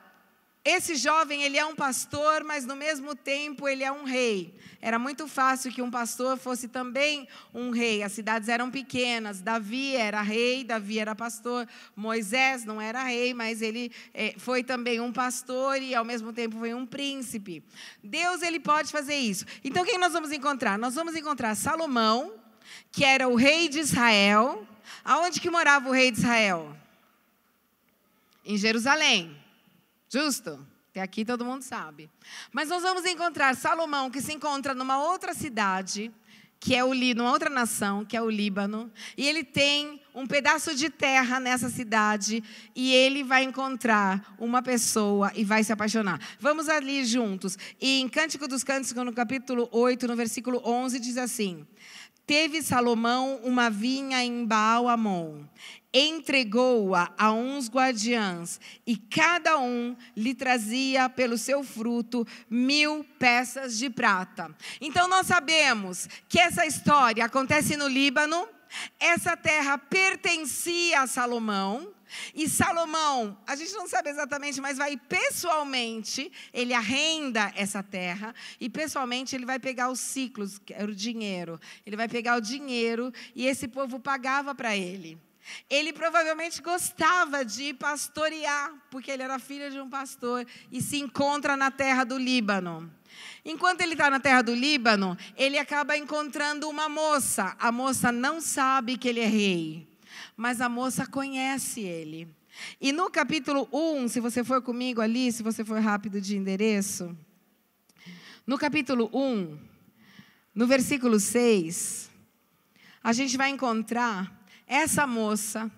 esse jovem, ele é um pastor, mas no mesmo tempo ele é um rei. Era muito fácil que um pastor fosse também um rei. As cidades eram pequenas. Davi era rei, Davi era pastor. Moisés não era rei, mas ele foi também um pastor e ao mesmo tempo foi um príncipe. Deus, ele pode fazer isso. Então quem nós vamos encontrar? Nós vamos encontrar Salomão, que era o rei de Israel. Aonde que morava o rei de Israel? Em Jerusalém. Justo? Até aqui todo mundo sabe. Mas nós vamos encontrar Salomão, que se encontra numa outra cidade, que é numa outra nação, que é o Líbano. E ele tem um pedaço de terra nessa cidade. E ele vai encontrar uma pessoa e vai se apaixonar. Vamos ali juntos. E em Cântico dos Cânticos, no capítulo 8, no versículo 11, diz assim: Teve Salomão uma vinha em Baal-Amon, entregou-a a uns guardiães, e cada um lhe trazia pelo seu fruto 1000 peças de prata. Então nós sabemos que essa história acontece no Líbano. Essa terra pertencia a Salomão. E Salomão, a gente não sabe exatamente, mas vai pessoalmente, ele arrenda essa terra, e pessoalmente ele vai pegar os ciclos, que era o dinheiro. Ele vai pegar o dinheiro e esse povo pagava para ele. Ele provavelmente gostava de pastorear, porque ele era filho de um pastor, e se encontra na terra do Líbano. Enquanto ele está na terra do Líbano, ele acaba encontrando uma moça. A moça não sabe que ele é rei, mas a moça conhece ele. E no capítulo 1, se você for comigo ali, se você for rápido de endereço, no capítulo 1, no versículo 6, a gente vai encontrar essa moça,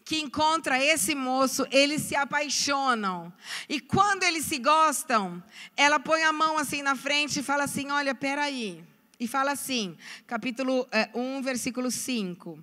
que encontra esse moço, eles se apaixonam. E quando eles se gostam, ela põe a mão assim na frente e fala assim: olha, peraí. E fala assim, capítulo 1, versículo 5.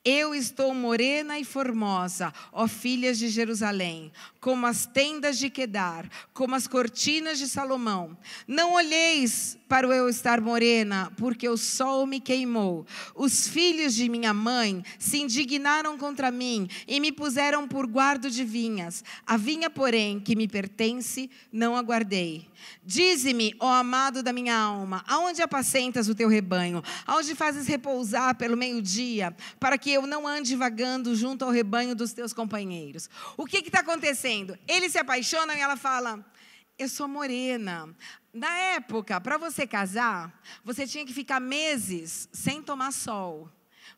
Eu estou morena e formosa, ó filhas de Jerusalém, como as tendas de Quedar, como as cortinas de Salomão. Não olheis para eu estar morena, porque o sol me queimou. Os filhos de minha mãe se indignaram contra mim e me puseram por guardo de vinhas. A vinha, porém, que me pertence, não a guardei. Dize-me, ó amado da minha alma, aonde apacentas o teu rebanho? Aonde fazes repousar pelo meio-dia, para que eu não ande vagando junto ao rebanho dos teus companheiros? O que está acontecendo? Eles se apaixonam e ela fala: eu sou morena. Na época, para você casar, você tinha que ficar meses sem tomar sol,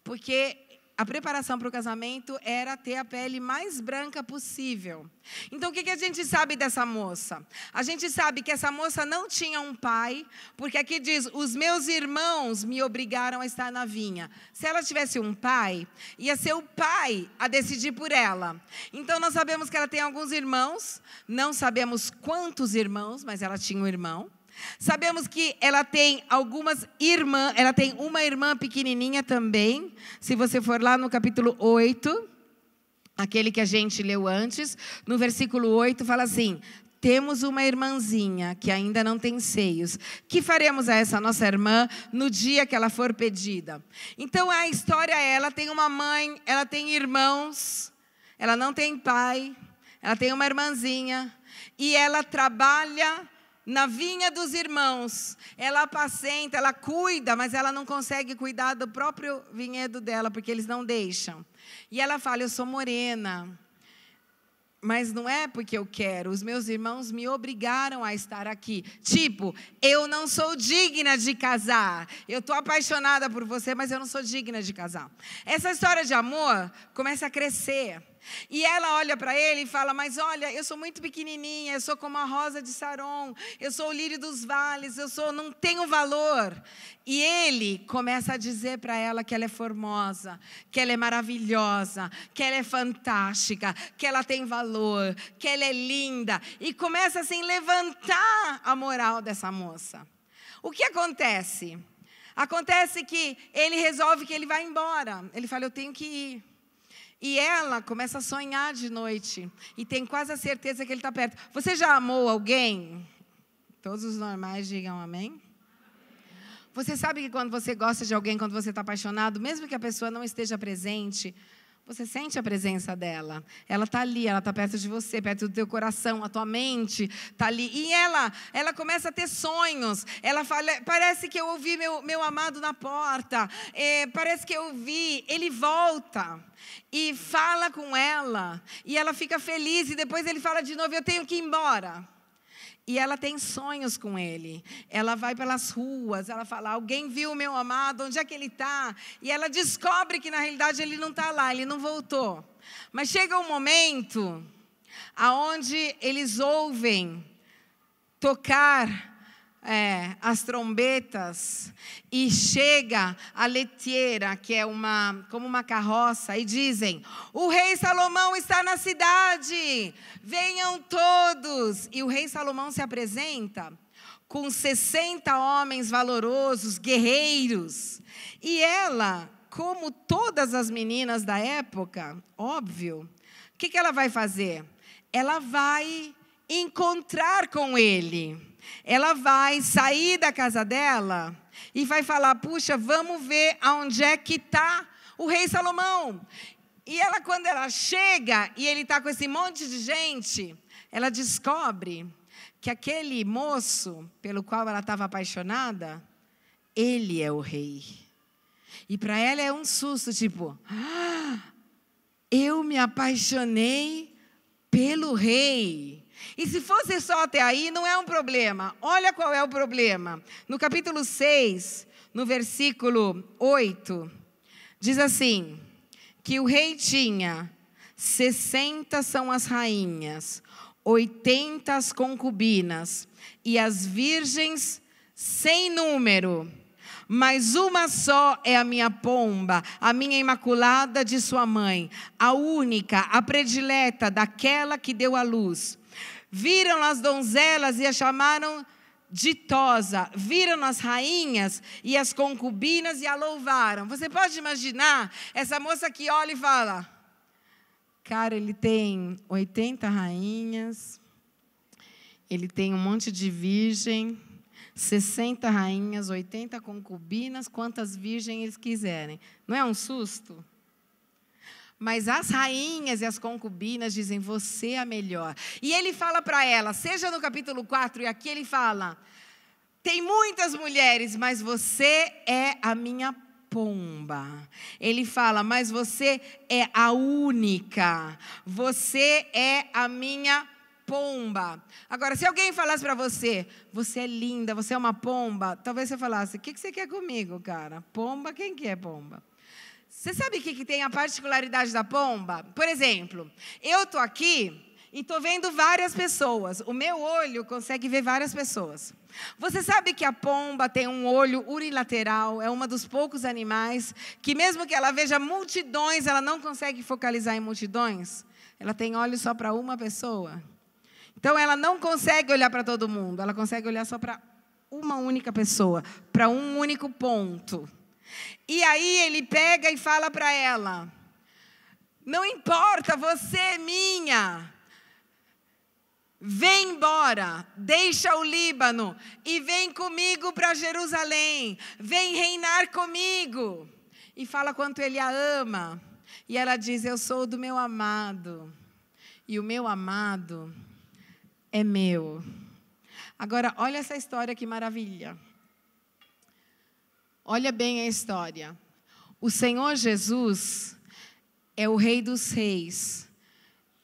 porque a preparação para o casamento era ter a pele mais branca possível. Então, o que a gente sabe dessa moça? A gente sabe que essa moça não tinha um pai, porque aqui diz: os meus irmãos me obrigaram a estar na vinha. Se ela tivesse um pai, ia ser o pai a decidir por ela. Então, nós sabemos que ela tem alguns irmãos, não sabemos quantos irmãos, mas ela tinha um irmão. Sabemos que ela tem algumas irmãs, ela tem uma irmã pequenininha também. Se você for lá no capítulo 8, aquele que a gente leu antes, no versículo 8 fala assim: temos uma irmãzinha que ainda não tem seios. Que faremos a essa nossa irmã no dia que ela for pedida? Então a história é: ela tem uma mãe, ela tem irmãos, ela não tem pai, ela tem uma irmãzinha e ela trabalha na vinha dos irmãos. Ela apacenta, ela cuida, mas ela não consegue cuidar do próprio vinhedo dela, porque eles não deixam. E ela fala: eu sou morena, mas não é porque eu quero, os meus irmãos me obrigaram a estar aqui. Tipo, eu não sou digna de casar. Eu estou apaixonada por você, mas eu não sou digna de casar. Essa história de amor começa a crescer. E ela olha para ele e fala: mas olha, eu sou muito pequenininha, eu sou como a rosa de Saron, eu sou o lírio dos vales, não tenho valor. E ele começa a dizer para ela que ela é formosa, que ela é maravilhosa, que ela é fantástica, que ela tem valor, que ela é linda. E começa assim a levantar a moral dessa moça. O que acontece? Acontece que ele resolve que ele vai embora. Ele fala: eu tenho que ir. E ela começa a sonhar de noite. E tem quase a certeza que ele está perto. Você já amou alguém? Todos os normais digam amém. Você sabe que quando você gosta de alguém, quando você está apaixonado, mesmo que a pessoa não esteja presente, você sente a presença dela. Ela está ali, ela está perto de você, perto do teu coração, a tua mente está ali. E ela começa a ter sonhos. Ela fala, parece que eu ouvi meu amado na porta. Parece que eu ouvi. Ele volta e fala com ela. E ela fica feliz. E depois ele fala de novo, eu tenho que ir embora. E ela tem sonhos com ele. Ela vai pelas ruas, ela fala, alguém viu o meu amado, onde é que ele está? E ela descobre que na realidade ele não está lá, ele não voltou. Mas chega um momento onde eles ouvem tocar as trombetas e chega a leteira, que é como uma carroça, e dizem, o rei Salomão está na cidade, venham todos. E o rei Salomão se apresenta com 60 homens valorosos, guerreiros. E ela, como todas as meninas da época, óbvio, o que ela vai fazer? Ela vai encontrar com ele. Ela vai sair da casa dela e vai falar, puxa, vamos ver aonde é que está o rei Salomão. E ela, quando ela chega e ele está com esse monte de gente, ela descobre que aquele moço pelo qual ela estava apaixonada, ele é o rei. E para ela é um susto, tipo, eu me apaixonei pelo rei. E se fosse só até aí, não é um problema. Olha qual é o problema. No capítulo 6, no versículo 8, diz assim, que o rei tinha 60 são as rainhas, 80 as concubinas, e as virgens sem número. Mas uma só é a minha pomba, a minha imaculada de sua mãe, a única, a predileta daquela que deu à luz. Viram as donzelas e a chamaram ditosa. Viram as rainhas e as concubinas e a louvaram. Você pode imaginar essa moça que olha e fala, cara, ele tem 80 rainhas, ele tem um monte de virgem, 60 rainhas, 80 concubinas, quantas virgens eles quiserem. Não é um susto? Mas as rainhas e as concubinas dizem, você é a melhor. E ele fala para ela, seja no capítulo 4, e aqui ele fala, tem muitas mulheres, mas você é a minha pomba. Ele fala, mas você é a única. Você é a minha pomba. Agora, se alguém falasse para você, você é linda, você é uma pomba, talvez você falasse, o que você quer comigo, cara? Pomba, quem que é pomba? Você sabe o que tem a particularidade da pomba? Por exemplo, eu estou aqui e estou vendo várias pessoas. O meu olho consegue ver várias pessoas. Você sabe que a pomba tem um olho unilateral, é uma dos poucos animais que mesmo que ela veja multidões, ela não consegue focalizar em multidões? Ela tem olho só para uma pessoa. Então ela não consegue olhar para todo mundo, ela consegue olhar só para uma única pessoa, para um único ponto. E aí ele pega e fala para ela, não importa, você é minha, vem embora, deixa o Líbano e vem comigo para Jerusalém, vem reinar comigo. E fala quanto ele a ama. E ela diz, eu sou do meu amado, e o meu amado é meu. Agora, olha essa história que maravilha. Olha bem a história. O Senhor Jesus é o Rei dos Reis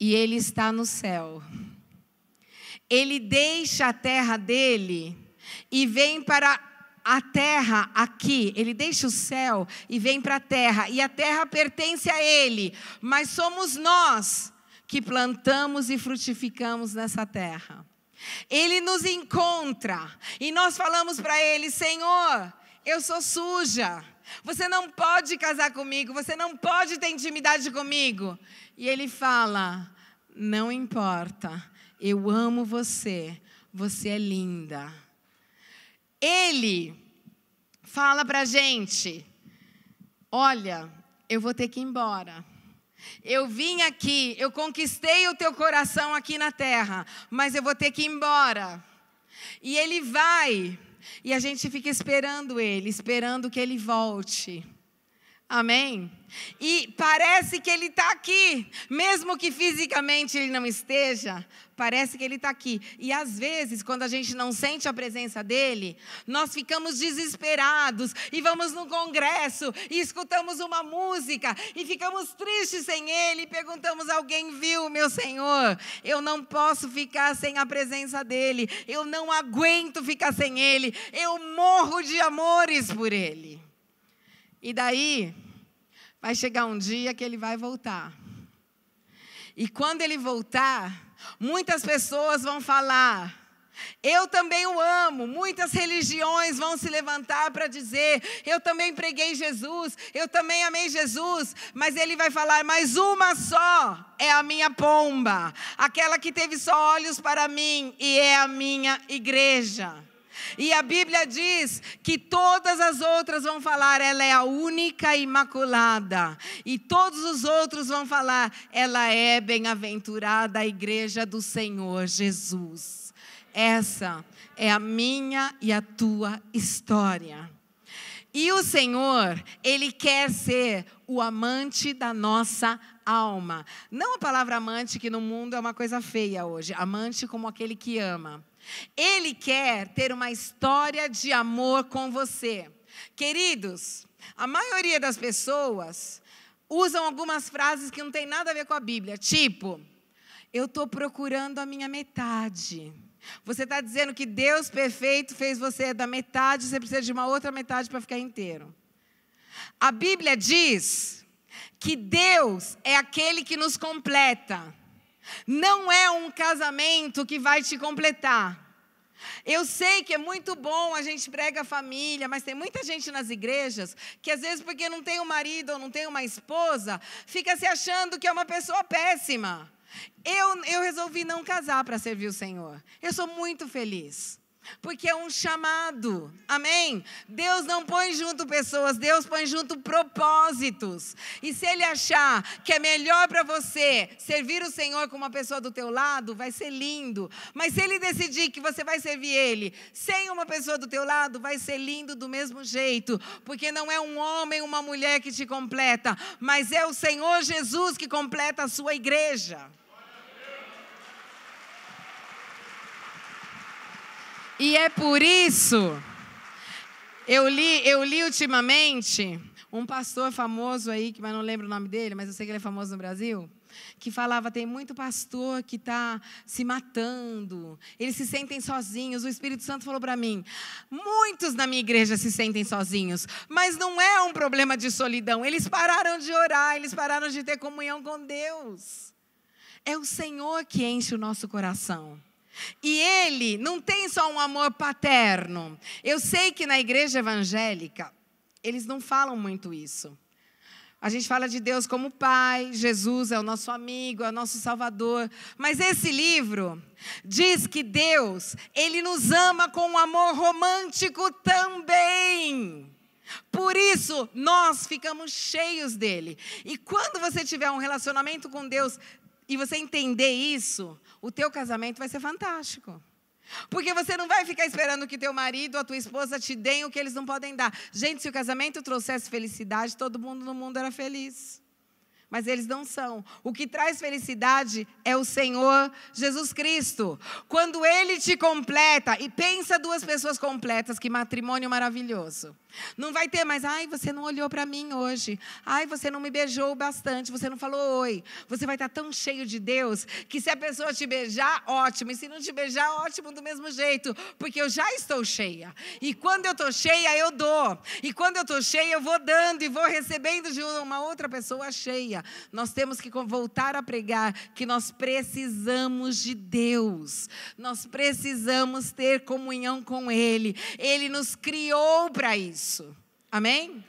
e Ele está no céu. Ele deixa a terra dele e vem para a terra aqui. Ele deixa o céu e vem para a terra. E a terra pertence a Ele, mas somos nós que plantamos e frutificamos nessa terra. Ele nos encontra e nós falamos para Ele, Senhor, eu sou suja, você não pode casar comigo, você não pode ter intimidade comigo. E Ele fala, não importa, eu amo você, você é linda. Ele fala para a gente, olha, eu vou ter que ir embora. eu vim aqui, eu conquistei o teu coração aqui na terra, mas eu vou ter que ir embora. E ele vai, e a gente fica esperando ele, esperando que ele volte. Amém? E parece que ele está aqui, mesmo que fisicamente ele não esteja, parece que ele está aqui. E às vezes, quando a gente não sente a presença dele, nós ficamos desesperados e vamos num congresso e escutamos uma música e ficamos tristes sem ele e perguntamos: alguém viu, meu Senhor? Eu não posso ficar sem a presença dele, eu não aguento ficar sem ele, eu morro de amores por ele. E daí, vai chegar um dia que ele vai voltar. E quando ele voltar, muitas pessoas vão falar: eu também o amo. Muitas religiões vão se levantar para dizer: eu também preguei Jesus, eu também amei Jesus. Mas ele vai falar: mas uma só é a minha pomba, aquela que teve só olhos para mim, e é a minha igreja. E a Bíblia diz que todas as outras vão falar: ela é a única imaculada. E todos os outros vão falar: ela é bem-aventurada, a igreja do Senhor Jesus. Essa é a minha e a tua história. E o Senhor, Ele quer ser o amante da nossa alma. Não a palavra amante, que no mundo é uma coisa feia hoje. Amante como aquele que ama. Ele quer ter uma história de amor com você. Queridos, a maioria das pessoas usam algumas frases que não tem nada a ver com a Bíblia. Tipo: eu estou procurando a minha metade. Você está dizendo que Deus perfeito fez você da metade, você precisa de uma outra metade para ficar inteiro. A Bíblia diz que Deus é aquele que nos completa. Não é um casamento que vai te completar. Eu sei que é muito bom, a gente prega a família, mas tem muita gente nas igrejas que às vezes, porque não tem um marido ou não tem uma esposa, fica se achando que é uma pessoa péssima. Eu resolvi não casar para servir o Senhor. Eu sou muito feliz. Porque é um chamado, amém? Deus não põe junto pessoas, Deus põe junto propósitos. E se Ele achar que é melhor para você servir o Senhor com uma pessoa do teu lado, vai ser lindo. Mas se Ele decidir que você vai servir Ele sem uma pessoa do teu lado, vai ser lindo do mesmo jeito. Porque não é um homem, uma mulher que te completa, mas é o Senhor Jesus que completa a sua igreja. E é por isso, eu li ultimamente um pastor famoso aí, mas não lembro o nome dele, mas eu sei que ele é famoso no Brasil, que falava: tem muito pastor que está se matando, eles se sentem sozinhos. O Espírito Santo falou para mim: muitos na minha igreja se sentem sozinhos, mas não é um problema de solidão, eles pararam de orar, eles pararam de ter comunhão com Deus. É o Senhor que enche o nosso coração. E Ele não tem só um amor paterno. Eu sei que na igreja evangélica, eles não falam muito isso. A gente fala de Deus como Pai, Jesus é o nosso amigo, é o nosso Salvador. Mas esse livro diz que Deus, Ele nos ama com um amor romântico também. Por isso, nós ficamos cheios dele. E quando você tiver um relacionamento com Deus e você entender isso, o teu casamento vai ser fantástico. Porque você não vai ficar esperando que teu marido ou a tua esposa te deem o que eles não podem dar. Gente, se o casamento trouxesse felicidade, todo mundo no mundo era feliz. Mas eles não são. O que traz felicidade é o Senhor Jesus Cristo. Quando Ele te completa, e pensa duas pessoas completas, que matrimônio maravilhoso. Não vai ter mais: ai, você não olhou para mim hoje. Ai, você não me beijou bastante, você não falou oi. Você vai estar tão cheio de Deus, que se a pessoa te beijar, ótimo. E se não te beijar, ótimo do mesmo jeito. Porque eu já estou cheia. E quando eu estou cheia, eu dou. E quando eu estou cheia, eu vou dando e vou recebendo de uma outra pessoa cheia. Nós temos que voltar a pregar que nós precisamos de Deus. Nós precisamos ter comunhão com Ele. Ele nos criou para isso. Amém?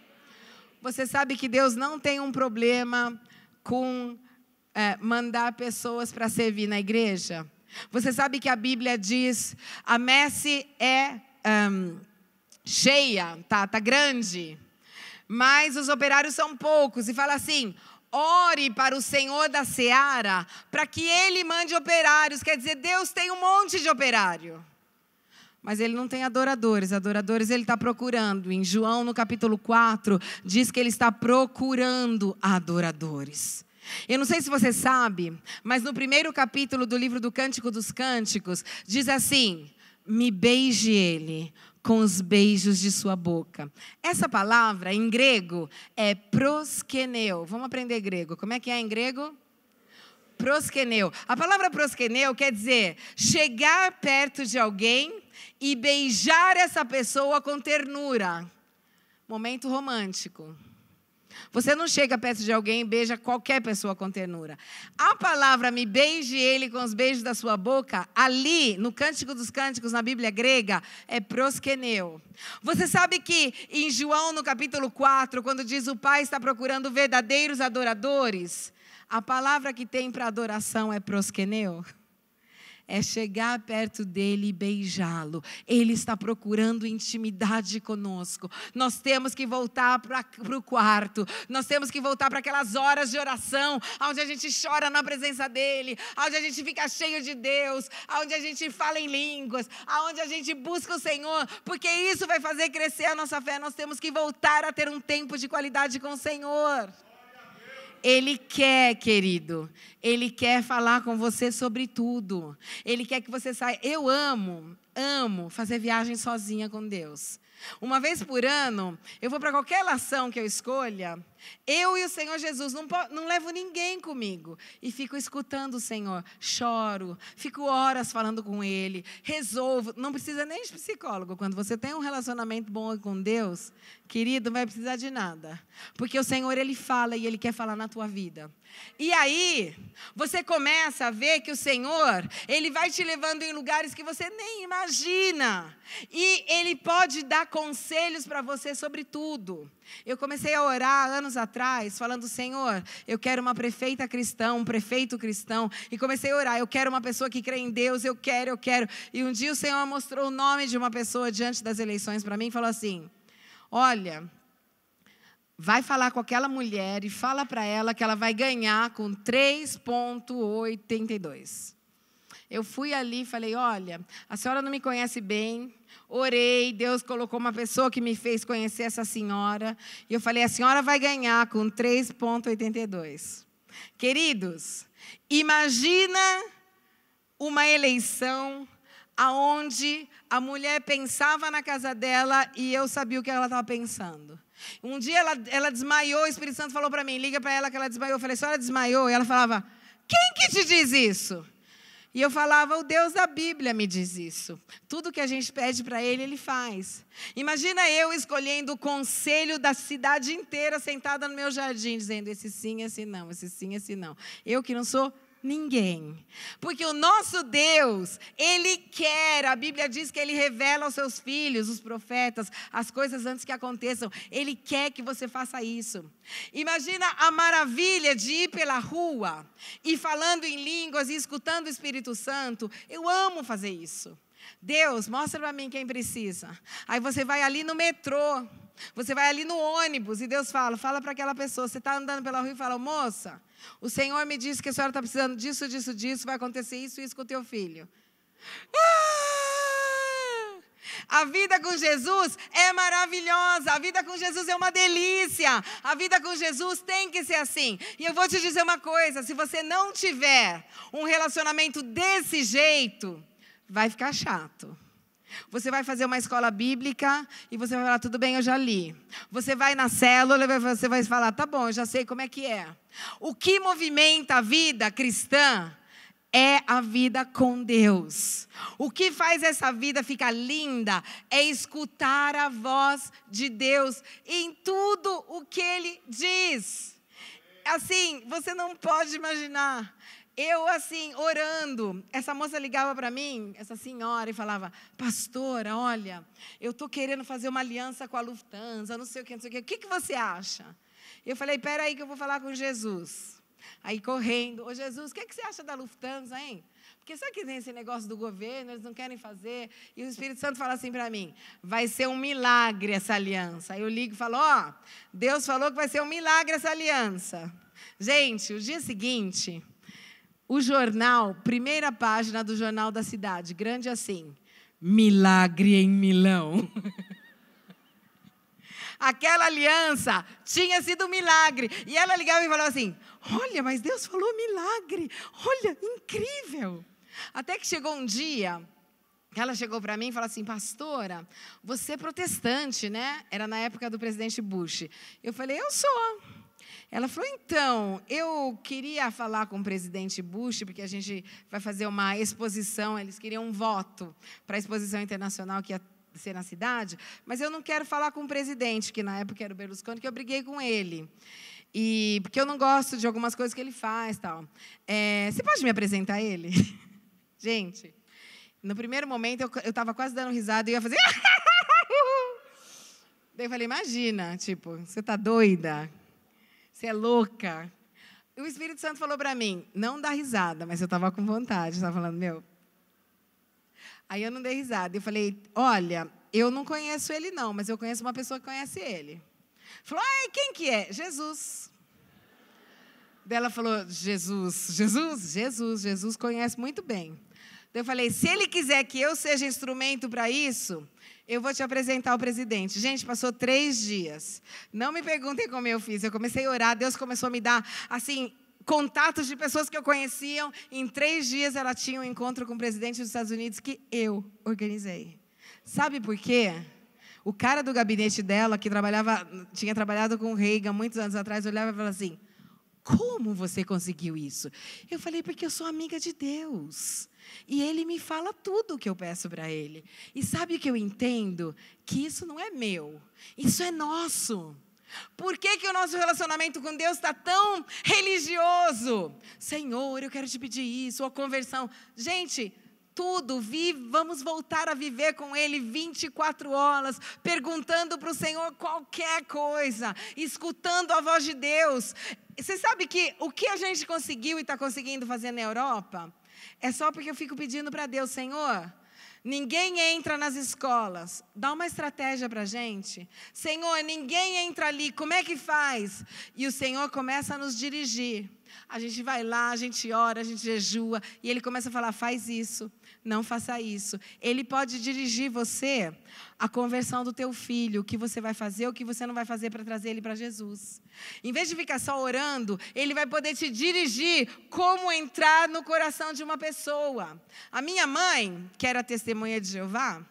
Você sabe que Deus não tem um problema com mandar pessoas para servir na igreja? Você sabe que a Bíblia diz: a messe é cheia, tá grande, mas os operários são poucos. E fala assim: ore para o Senhor da seara, para que Ele mande operários. Quer dizer, Deus tem um monte de operário, mas Ele não tem adoradores. Adoradores Ele está procurando. Em João, no capítulo 4, diz que Ele está procurando adoradores. Eu não sei se você sabe, mas no primeiro capítulo do livro do Cântico dos Cânticos, diz assim: me beije Ele com os beijos de sua boca. Essa palavra em grego é proskeneu. Vamos aprender grego. Como é que é em grego? Proskeneu. A palavra proskeneu quer dizer chegar perto de alguém e beijar essa pessoa com ternura. Momento romântico. Você não chega perto de alguém e beija qualquer pessoa com ternura. A palavra me beije ele com os beijos da sua boca, ali no Cântico dos Cânticos, na Bíblia grega, é proskeneu. Você sabe que em João, no capítulo 4, quando diz o Pai está procurando verdadeiros adoradores, a palavra que tem para adoração é proskeneu. É chegar perto dele e beijá-lo. Ele está procurando intimidade conosco. Nós temos que voltar para o quarto. Nós temos que voltar para aquelas horas de oração, onde a gente chora na presença dele, onde a gente fica cheio de Deus, onde a gente fala em línguas, onde a gente busca o Senhor, porque isso vai fazer crescer a nossa fé. Nós temos que voltar a ter um tempo de qualidade com o Senhor. Ele quer, querido, Ele quer falar com você sobre tudo. Ele quer que você saia. Eu amo fazer viagem sozinha com Deus. Uma vez por ano, eu vou para qualquer nação que eu escolha, eu e o Senhor Jesus, não levo ninguém comigo. E fico escutando o Senhor, choro, fico horas falando com Ele, resolvo. Não precisa nem de psicólogo. Quando você tem um relacionamento bom com Deus, querido, não vai precisar de nada. Porque o Senhor, Ele fala e Ele quer falar na tua vida. E aí, você começa a ver que o Senhor, Ele vai te levando em lugares que você nem imagina. E Ele pode dar conselhos para você sobre tudo. Eu comecei a orar anos atrás, falando: Senhor, eu quero uma prefeita cristã, um prefeito cristão. E comecei a orar: eu quero uma pessoa que crê em Deus, eu quero. E um dia o Senhor mostrou o nome de uma pessoa diante das eleições para mim e falou assim: olha, vai falar com aquela mulher e fala para ela que ela vai ganhar com 3,82. Eu fui ali e falei: olha, a senhora não me conhece bem. Orei, Deus colocou uma pessoa que me fez conhecer essa senhora. E eu falei: a senhora vai ganhar com 3,82. Queridos, imagina uma eleição aonde a mulher pensava na casa dela e eu sabia o que ela estava pensando. Um dia ela desmaiou, o Espírito Santo falou para mim: liga para ela que ela desmaiou. Eu falei: a senhora desmaiou? E ela falava: quem que te diz isso? E eu falava: o Deus da Bíblia me diz isso. Tudo que a gente pede para Ele, Ele faz. Imagina eu escolhendo o conselho da cidade inteira, sentada no meu jardim, dizendo: esse sim, esse não, esse sim, esse não. Eu que não sou ninguém. Porque o nosso Deus, Ele quer, a Bíblia diz que Ele revela aos seus filhos, os profetas, as coisas antes que aconteçam. Ele quer que você faça isso. Imagina a maravilha de ir pela rua e falando em línguas e escutando o Espírito Santo. Eu amo fazer isso. Deus, mostra para mim quem precisa. Aí você vai ali no metrô, você vai ali no ônibus e Deus fala para aquela pessoa. Você está andando pela rua e fala: moça, o Senhor me disse que a senhora está precisando disso, disso, disso, vai acontecer isso com o teu filho. A vida com Jesus é maravilhosa, a vida com Jesus é uma delícia, a vida com Jesus tem que ser assim. E eu vou te dizer uma coisa: se você não tiver um relacionamento desse jeito, vai ficar chato. Você vai fazer uma escola bíblica e você vai falar: tudo bem, eu já li. Você vai na célula e você vai falar: tá bom, eu já sei como é que é. O que movimenta a vida cristã é a vida com Deus. O que faz essa vida ficar linda é escutar a voz de Deus em tudo o que Ele diz. Assim, você não pode imaginar. Eu, assim, orando, essa moça ligava para mim, essa senhora, e falava: pastora, olha, eu estou querendo fazer uma aliança com a Lufthansa, não sei o que, o que você acha? Eu falei: peraí que eu vou falar com Jesus. Aí correndo: ô Jesus, o que você acha da Lufthansa, hein? Porque sabe que tem esse negócio do governo, eles não querem fazer. E o Espírito Santo fala assim para mim: vai ser um milagre essa aliança. Aí eu ligo e falo: ó, Deus falou que vai ser um milagre essa aliança. Gente, o dia seguinte, o jornal, primeira página do Jornal da Cidade, grande assim, milagre em Milão. Aquela aliança tinha sido um milagre. E ela ligava e falava assim, olha, mas Deus falou milagre. Olha, incrível. Até que chegou um dia, ela chegou para mim e falou assim, pastora, você é protestante, né? Era na época do presidente Bush. Eu falei, eu sou. Ela falou, então, eu queria falar com o presidente Bush, porque a gente vai fazer uma exposição, eles queriam um voto para a exposição internacional que ia ser na cidade, mas eu não quero falar com o presidente, que na época era o Berlusconi, que eu briguei com ele. Porque eu não gosto de algumas coisas que ele faz. Tal. Você pode me apresentar a ele? Gente, no primeiro momento eu estava quase dando risada e ia fazer... Daí eu falei, imagina, tipo, você está doida? Você é louca? E o Espírito Santo falou para mim, não dá risada, mas eu estava com vontade, eu estava falando, meu... Aí eu não dei risada. Eu falei, olha, eu não conheço ele não, mas eu conheço uma pessoa que conhece ele. Falou, ai, quem que é? Jesus. Daí ela falou, Jesus conhece muito bem. Daí eu falei, se ele quiser que eu seja instrumento para isso, eu vou te apresentar ao presidente. Gente, passou 3 dias. Não me perguntem como eu fiz. Eu comecei a orar, Deus começou a me dar, assim... contatos de pessoas que eu conheciam. Em 3 dias, ela tinha um encontro com o presidente dos Estados Unidos que eu organizei. Sabe por quê? O cara do gabinete dela, que tinha trabalhado com o Reagan muitos anos atrás, olhava e falava assim, como você conseguiu isso? Eu falei, porque eu sou amiga de Deus. E Ele me fala tudo o que eu peço para Ele. E sabe o que eu entendo? Que isso não é meu, isso é nosso. Por que o nosso relacionamento com Deus está tão religioso? Senhor, eu quero te pedir isso, ou conversão. Gente, tudo, vamos voltar a viver com Ele 24 horas, perguntando para o Senhor qualquer coisa, escutando a voz de Deus. Você sabe que o que a gente conseguiu e está conseguindo fazer na Europa, é só porque eu fico pedindo para Deus, Senhor... Ninguém entra nas escolas. Dá uma estratégia para a gente. Senhor, ninguém entra ali. Como é que faz? E o Senhor começa a nos dirigir. A gente vai lá, a gente ora, a gente jejua. E Ele começa a falar, faz isso. Não faça isso. Ele pode dirigir você a conversão do teu filho. O que você vai fazer, o que você não vai fazer para trazer ele para Jesus. Em vez de ficar só orando, Ele vai poder te dirigir como entrar no coração de uma pessoa. A minha mãe, que era testemunha de Jeová,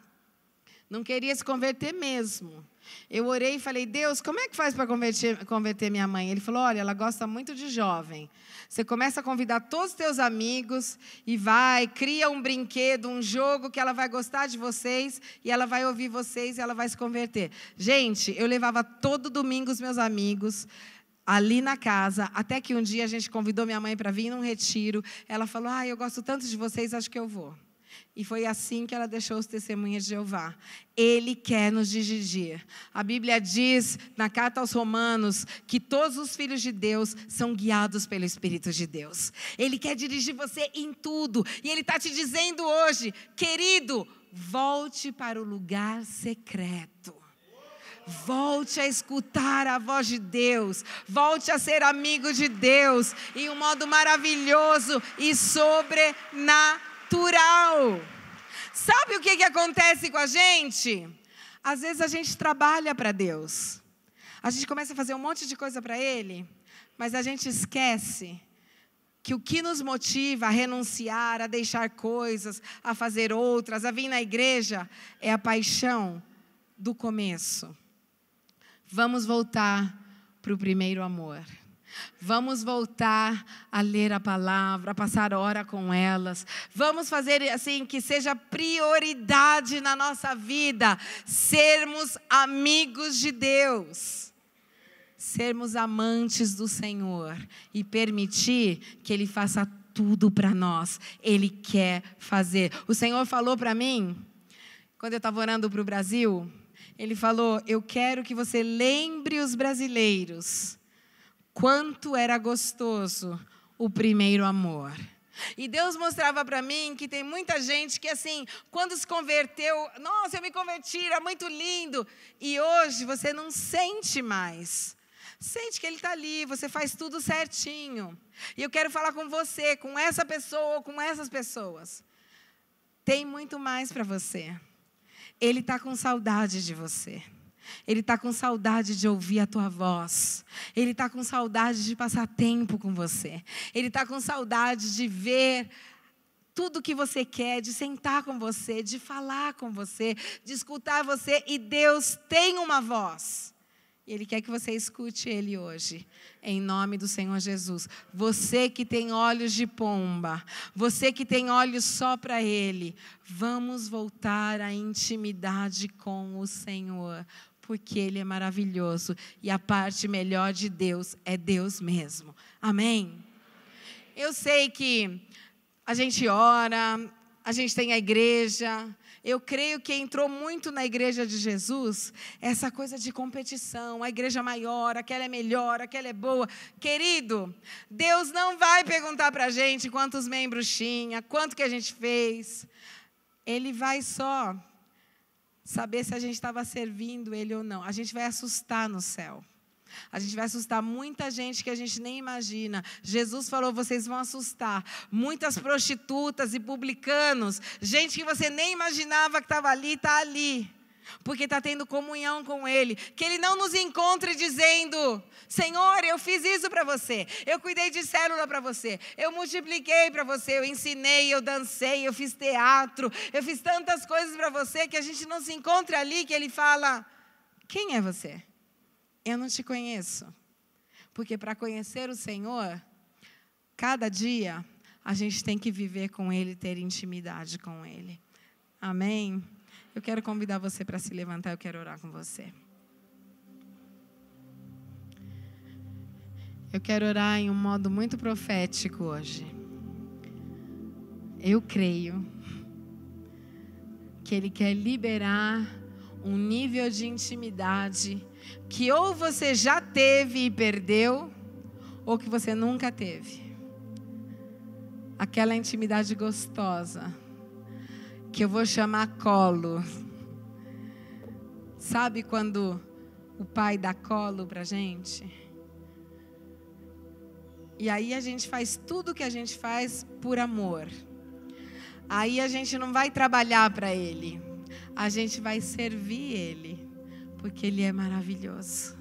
não queria se converter mesmo. Eu orei e falei, Deus, como é que faz para converter minha mãe? Ele falou, olha, ela gosta muito de jovem. Você começa a convidar todos os teus amigos e cria um brinquedo, um jogo que ela vai gostar de vocês e ela vai ouvir vocês e ela vai se converter. Gente, eu levava todo domingo os meus amigos ali na casa, até que um dia a gente convidou minha mãe para vir num retiro. Ela falou, eu gosto tanto de vocês, acho que eu vou. E foi assim que ela deixou os testemunhas de Jeová. Ele quer nos dirigir. A Bíblia diz, na carta aos Romanos, que todos os filhos de Deus são guiados pelo Espírito de Deus. Ele quer dirigir você em tudo. E Ele está te dizendo hoje, querido, volte para o lugar secreto. Volte a escutar a voz de Deus. Volte a ser amigo de Deus em um modo maravilhoso e sobrenatural. Sabe o que acontece com a gente? Às vezes a gente trabalha para Deus. A gente começa a fazer um monte de coisa para Ele, mas a gente esquece que o que nos motiva a renunciar, a deixar coisas, a fazer outras, a vir na igreja, é a paixão do começo. Vamos voltar para o primeiro amor. Vamos voltar a ler a palavra, a passar hora com elas. Vamos fazer assim que seja prioridade na nossa vida, sermos amigos de Deus, sermos amantes do Senhor e permitir que Ele faça tudo para nós. Ele quer fazer. O Senhor falou para mim, quando eu estava orando para o Brasil, Ele falou, eu quero que você lembre os brasileiros quanto era gostoso o primeiro amor. E Deus mostrava para mim que tem muita gente que assim, quando se converteu, nossa, eu me converti, era muito lindo. E hoje você não sente mais. Sente que Ele está ali, você faz tudo certinho. E eu quero falar com você, com essa pessoa ou com essas pessoas. Tem muito mais para você. Ele está com saudade de você. Ele está com saudade de ouvir a tua voz. Ele está com saudade de passar tempo com você. Ele está com saudade de ver tudo que você quer, de sentar com você, de falar com você, de escutar você. E Deus tem uma voz. E Ele quer que você escute Ele hoje, em nome do Senhor Jesus. Você que tem olhos de pomba, você que tem olhos só para Ele, vamos voltar à intimidade com o Senhor, porque Ele é maravilhoso e a parte melhor de Deus é Deus mesmo. Amém? Eu sei que a gente ora, a gente tem a igreja. Eu creio que entrou muito na igreja de Jesus essa coisa de competição, a igreja maior, aquela é melhor, aquela é boa. Querido, Deus não vai perguntar para a gente quantos membros tinha, quanto que a gente fez. Ele vai só saber se a gente estava servindo Ele ou não. A gente vai assustar no céu. A gente vai assustar muita gente que a gente nem imagina. Jesus falou, vocês vão assustar muitas prostitutas e publicanos, gente que você nem imaginava que estava ali, está ali, porque está tendo comunhão com Ele. Que Ele não nos encontre dizendo, Senhor, eu fiz isso para você, eu cuidei de célula para você, eu multipliquei para você, eu ensinei, eu dancei, eu fiz teatro, eu fiz tantas coisas para você, que a gente não se encontre ali, que Ele fala, quem é você? Eu não te conheço, porque para conhecer o Senhor, cada dia a gente tem que viver com Ele, ter intimidade com Ele. Amém? Eu quero convidar você para se levantar, eu quero orar com você. Eu quero orar em um modo muito profético hoje. Eu creio que Ele quer liberar um nível de intimidade que ou você já teve e perdeu, ou que você nunca teve. Aquela intimidade gostosa, que eu vou chamar colo. Sabe quando o pai dá colo pra gente? E aí a gente faz tudo o que a gente faz por amor. Aí a gente não vai trabalhar para Ele, a gente vai servir Ele, porque Ele é maravilhoso.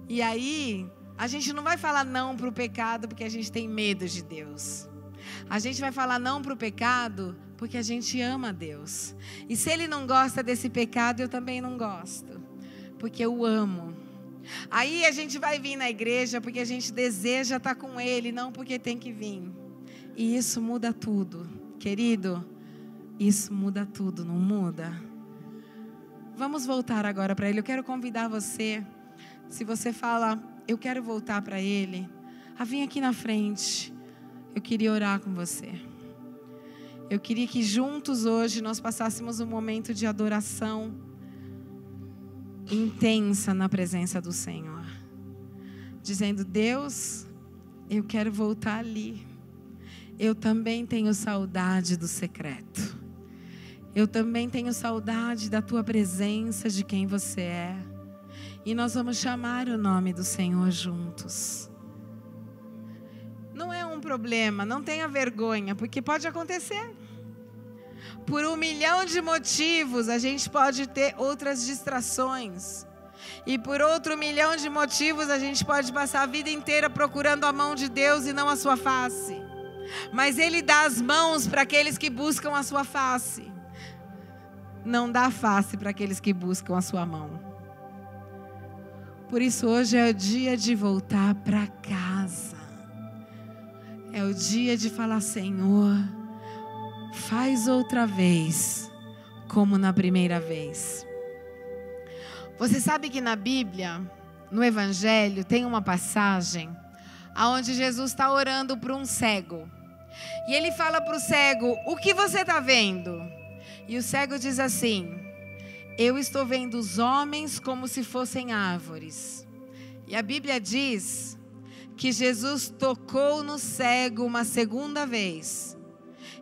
E aí, a gente não vai falar não para o pecado porque a gente tem medo de Deus. A gente vai falar não para o pecado porque a gente ama Deus. E se Ele não gosta desse pecado, eu também não gosto, porque eu amo. Aí a gente vai vir na igreja porque a gente deseja estar com Ele, não porque tem que vir. E isso muda tudo, querido. Isso muda tudo, não muda? Vamos voltar agora para Ele. Eu quero convidar você, se você fala, eu quero voltar para Ele, a vir aqui na frente. Eu queria orar com você. Eu queria que juntos hoje nós passássemos um momento de adoração intensa na presença do Senhor. Dizendo, Deus, eu quero voltar ali. Eu também tenho saudade do secreto. Eu também tenho saudade da tua presença, de quem você é. E nós vamos chamar o nome do Senhor juntos. Não é um problema, não tenha vergonha, porque pode acontecer. Por 1 milhão de motivos, a gente pode ter outras distrações. E por outro 1 milhão de motivos, a gente pode passar a vida inteira procurando a mão de Deus e não a sua face. Mas Ele dá as mãos para aqueles que buscam a sua face. Não dá face para aqueles que buscam a sua mão. Por isso hoje é o dia de voltar para casa. É o dia de falar, Senhor, faz outra vez, como na primeira vez. Você sabe que na Bíblia, no Evangelho, tem uma passagem onde Jesus está orando para um cego. E Ele fala para o cego, o que você está vendo? E o cego diz assim, eu estou vendo os homens como se fossem árvores. E a Bíblia diz que Jesus tocou no cego uma segunda vez.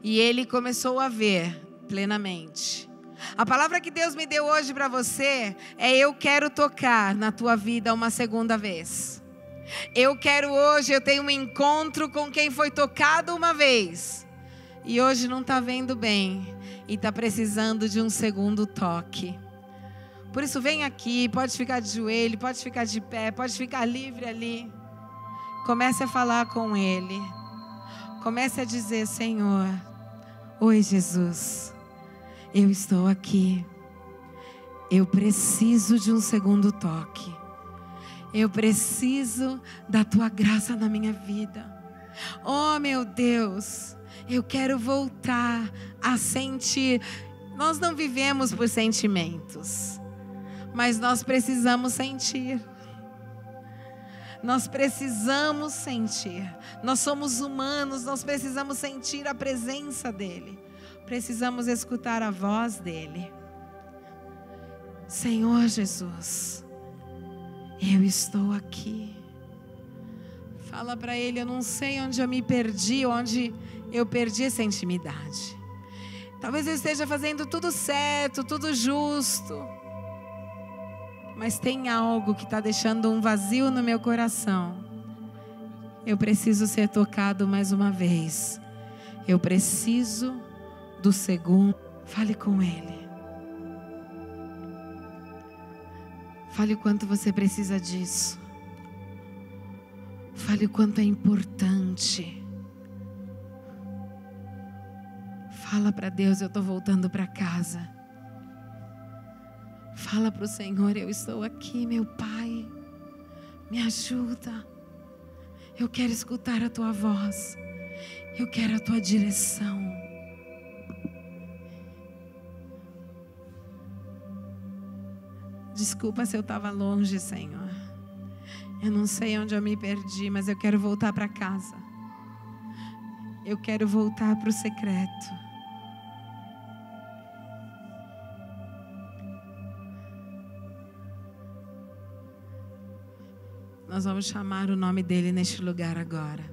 E ele começou a ver plenamente. A palavra que Deus me deu hoje para você é: eu quero tocar na tua vida uma segunda vez. Eu tenho um encontro com quem foi tocado uma vez e hoje não está vendo bem e está precisando de um segundo toque. Por isso vem aqui, pode ficar de joelho, pode ficar de pé, pode ficar livre ali. Comece a falar com Ele. Comece a dizer: Senhor, oi Jesus, eu estou aqui. Eu preciso de um segundo toque. Eu preciso da tua graça na minha vida. Oh meu Deus, eu quero voltar a sentir. Nós não vivemos por sentimentos, mas nós precisamos sentir. Nós precisamos sentir. Nós somos humanos, nós precisamos sentir a presença dEle. Precisamos escutar a voz dEle. Senhor Jesus, eu estou aqui. Fala para Ele: eu não sei onde eu me perdi, onde eu perdi essa intimidade. Talvez eu esteja fazendo tudo certo, tudo justo, mas tem algo que está deixando um vazio no meu coração. Eu preciso ser tocado mais uma vez. Eu preciso do segundo. Fale com Ele. Fale o quanto você precisa disso. Fale o quanto é importante. Fala para Deus: eu estou voltando para casa. Fala para o Senhor: eu estou aqui, meu Pai, me ajuda. Eu quero escutar a tua voz. Eu quero a tua direção. Desculpa se eu estava longe, Senhor. Eu não sei onde eu me perdi, mas eu quero voltar para casa. Eu quero voltar para o secreto. Nós vamos chamar o nome dEle neste lugar agora.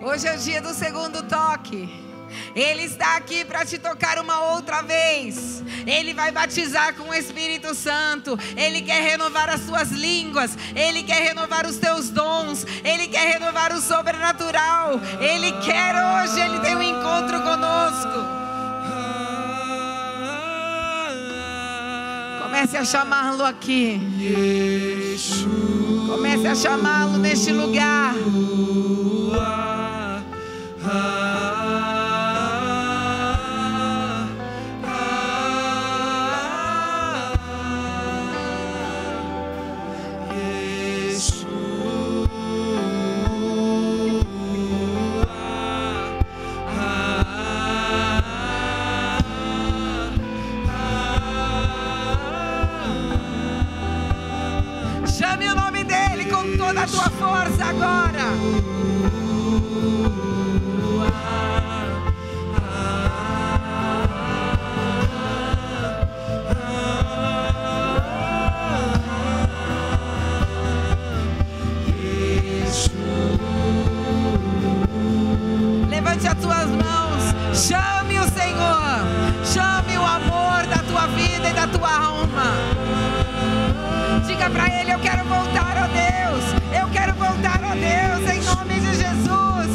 Hoje é o dia do segundo toque. Ele está aqui para te tocar uma outra vez. Ele vai batizar com o Espírito Santo. Ele quer renovar as suas línguas. Ele quer renovar os teus dons. Ele quer renovar o sobrenatural. Ele quer hoje, Ele tem um encontro conosco. Comece a chamá-lo aqui. Comece a chamá-lo neste lugar. Chame o nome dele com toda a tua força agora. Levante as tuas mãos. Chame o Senhor. Chame o amor da tua vida e da tua alma. Diga para Ele: eu quero voltar, ó Deus. Eu quero voltar, ó Deus, em nome de Jesus.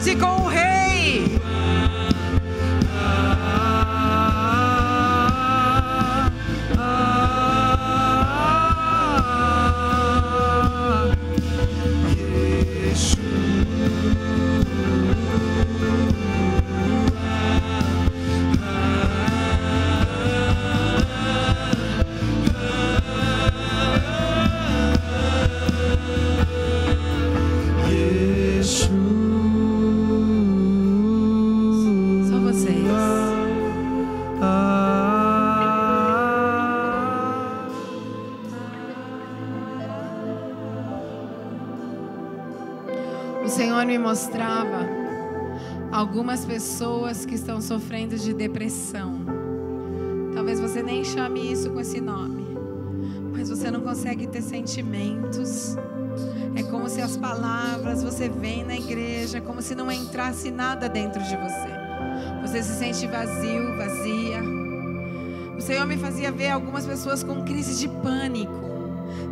Trate com o Rei. Mostrava algumas pessoas que estão sofrendo de depressão. Talvez você nem chame isso com esse nome, mas você não consegue ter sentimentos. É como se as palavras, você vem na igreja, como se não entrasse nada dentro de você. Você se sente vazio, vazia. O Senhor me fazia ver algumas pessoas com crise de pânico.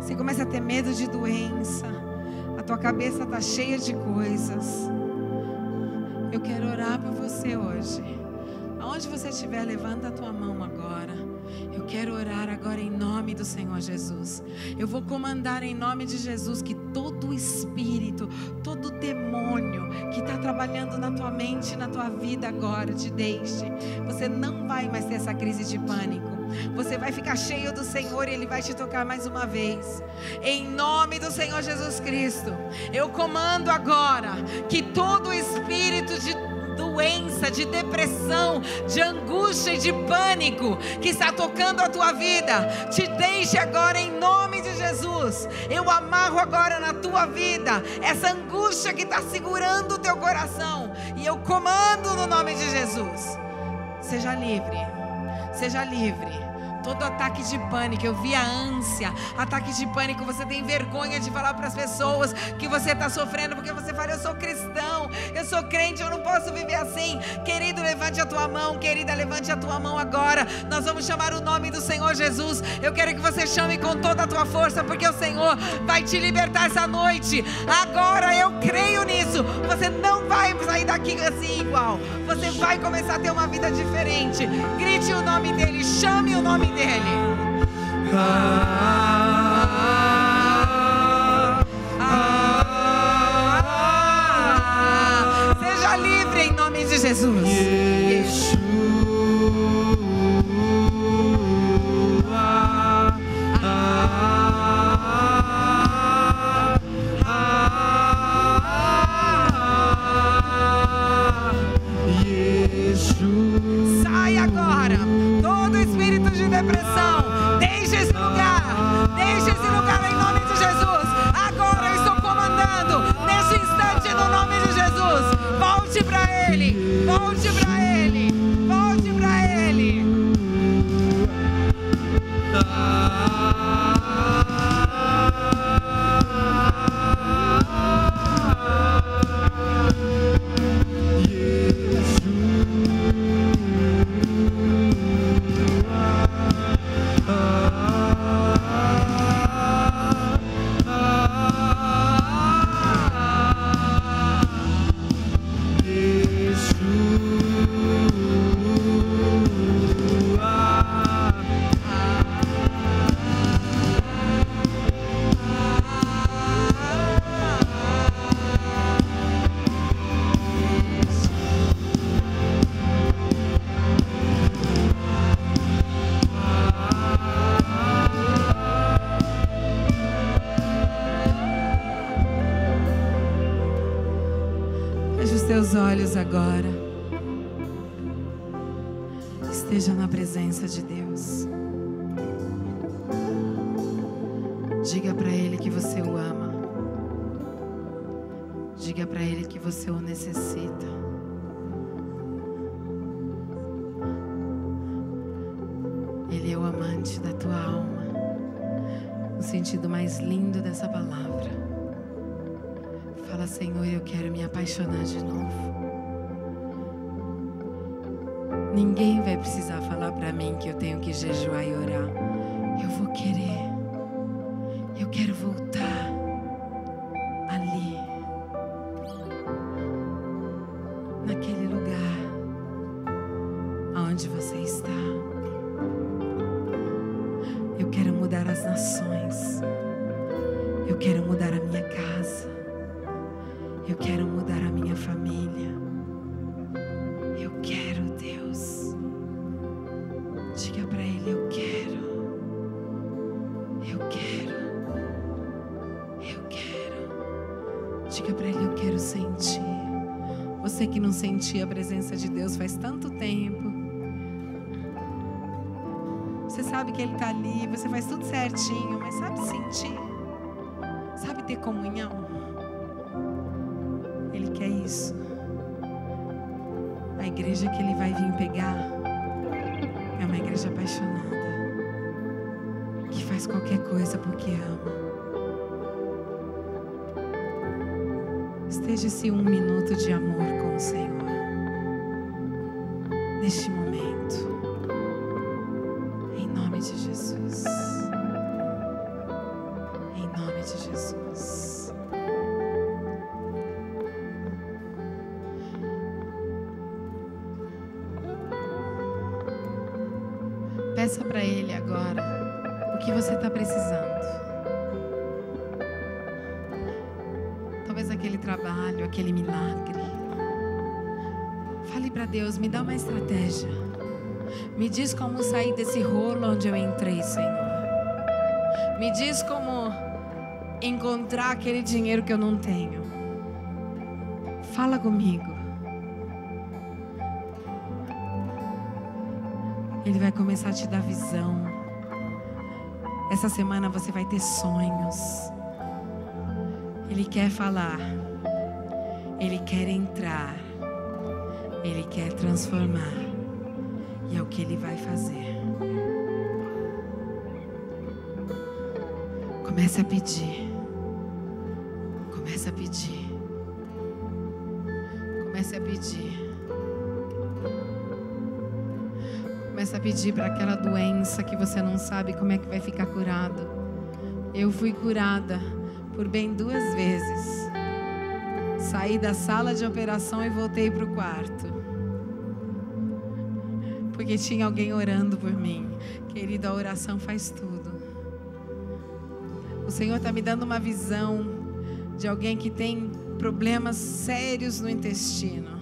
Você começa a ter medo de doença. A tua cabeça está cheia de coisas. Eu quero orar por você hoje. Aonde você estiver, levanta a tua mão agora. Eu quero orar agora em nome do Senhor Jesus. Eu vou comandar em nome de Jesus que todo espírito, todo demônio que está trabalhando na tua mente, na tua vida agora, te deixe. Você não vai mais ter essa crise de pânico. Você vai ficar cheio do Senhor e Ele vai te tocar mais uma vez. Em nome do Senhor Jesus Cristo, eu comando agora que todo espírito de doença, de depressão, de angústia e de pânico que está tocando a tua vida, te deixe agora em nome de Jesus. Eu amarro agora na tua vida essa angústia que está segurando o teu coração e eu comando no nome de Jesus. Seja livre, seja livre. Todo ataque de pânico, eu vi a ânsia, ataque de pânico, você tem vergonha de falar para as pessoas que você está sofrendo, porque você fala, eu sou cristão, eu sou crente, eu não posso viver assim. Querido, levante a tua mão, querida, levante a tua mão agora. Nós vamos chamar o nome do Senhor Jesus. Eu quero que você chame com toda a tua força, porque o Senhor vai te libertar essa noite. Agora eu creio nisso. Você não vai sair daqui assim igual. Você vai começar a ter uma vida diferente. Grite o nome dele, chame o nome dele. Seja livre em nome de Jesus. Sai agora todo espírito de depressão, deixa esse lugar em nome de Jesus. Agora eu estou comandando neste instante no nome de Jesus. Volte para Ele, volte para Ele, volte para Ele. Seus olhos agora, esteja na presença de Deus. Diga para Ele que você o ama. Diga para Ele que você o necessita. Ele é o amante da tua alma, no sentido mais lindo dessa palavra. Fala, Senhor, eu quero me apaixonar de novo. Ninguém vai precisar falar para mim que eu tenho que jejuar e orar. Eu vou querer. Eu quero voltar ali. quero mudar a minha casa. Eu quero mudar a minha família. Eu quero, Deus. Diga para Ele, eu quero. Eu quero. Eu quero. Diga para Ele, eu quero sentir. Você que não sentia a presença de Deus faz tanto tempo. Você sabe que Ele está ali, você faz tudo certinho, mas sabe sentir? Sabe ter comunhão? Ele quer isso. A igreja que Ele vai vir pegar é uma igreja apaixonada, que faz qualquer coisa porque ama. Esteja esse 1 minuto de amor com o Senhor, neste momento, em nome de Jesus, em nome de Jesus. Peça para Ele agora o que você está precisando. Talvez aquele trabalho, aquele milagre. Fale para Deus, me dá uma estratégia. Me diz como sair desse rolo onde eu entrei, Senhor. Me diz como encontrar aquele dinheiro que eu não tenho. Fala comigo. Ele vai começar a te dar visão. Essa semana você vai ter sonhos. Ele quer falar. Ele quer entrar. Ele quer transformar. E é o que Ele vai fazer. Comece a pedir. Comece a pedir. Comece a pedir. Comece a pedir para aquela doença que você não sabe como é que vai ficar curado. Eu fui curada por bem 2 vezes. Saí da sala de operação e voltei para o quarto. Porque tinha alguém orando por mim. Querido, a oração faz tudo. O Senhor está me dando uma visão de alguém que tem problemas sérios no intestino.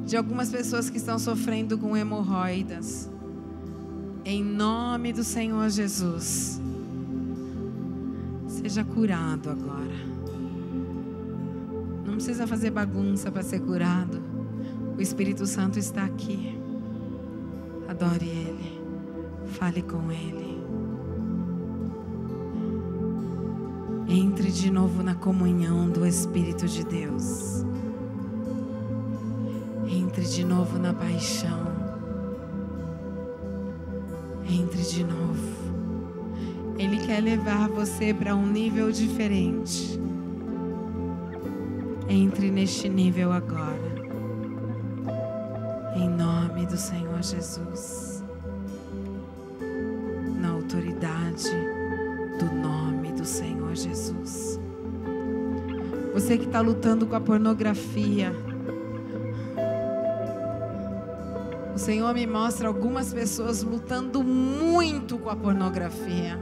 De algumas pessoas que estão sofrendo com hemorroidas. Em nome do Senhor Jesus. Seja curado agora. Não precisa fazer bagunça para ser curado. O Espírito Santo está aqui. Adore Ele. Fale com Ele. Entre de novo na comunhão do Espírito de Deus. Entre de novo na paixão. Entre de novo. Ele quer levar você para um nível diferente. Entre neste nível agora. Em nome do Senhor Jesus. Na autoridade do nome do Senhor Jesus. Você que está lutando com a pornografia. O Senhor me mostra algumas pessoas lutando muito com a pornografia.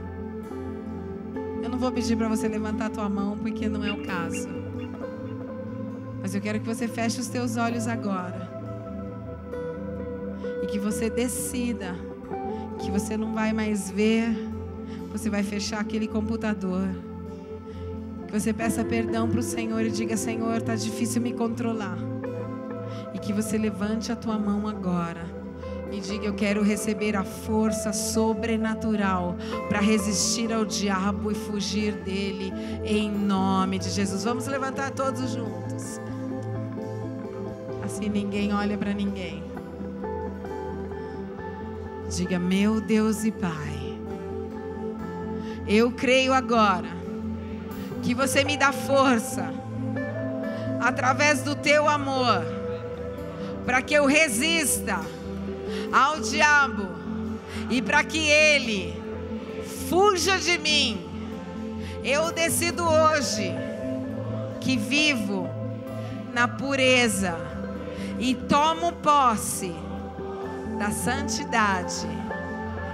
Eu não vou pedir para você levantar a tua mão, porque não é o caso. Mas eu quero que você feche os teus olhos agora. E que você decida que você não vai mais ver. Você vai fechar aquele computador. Que você peça perdão para o Senhor e diga: Senhor, está difícil me controlar. E que você levante a tua mão agora e diga: eu quero receber a força sobrenatural para resistir ao diabo e fugir dele, em nome de Jesus. Vamos levantar todos juntos. Assim ninguém olha para ninguém. Diga: meu Deus e Pai, eu creio agora que você me dá força através do teu amor, para que eu resista ao diabo e para que ele fuja de mim. Eu decido hoje que vivo na pureza e tomo posse da santidade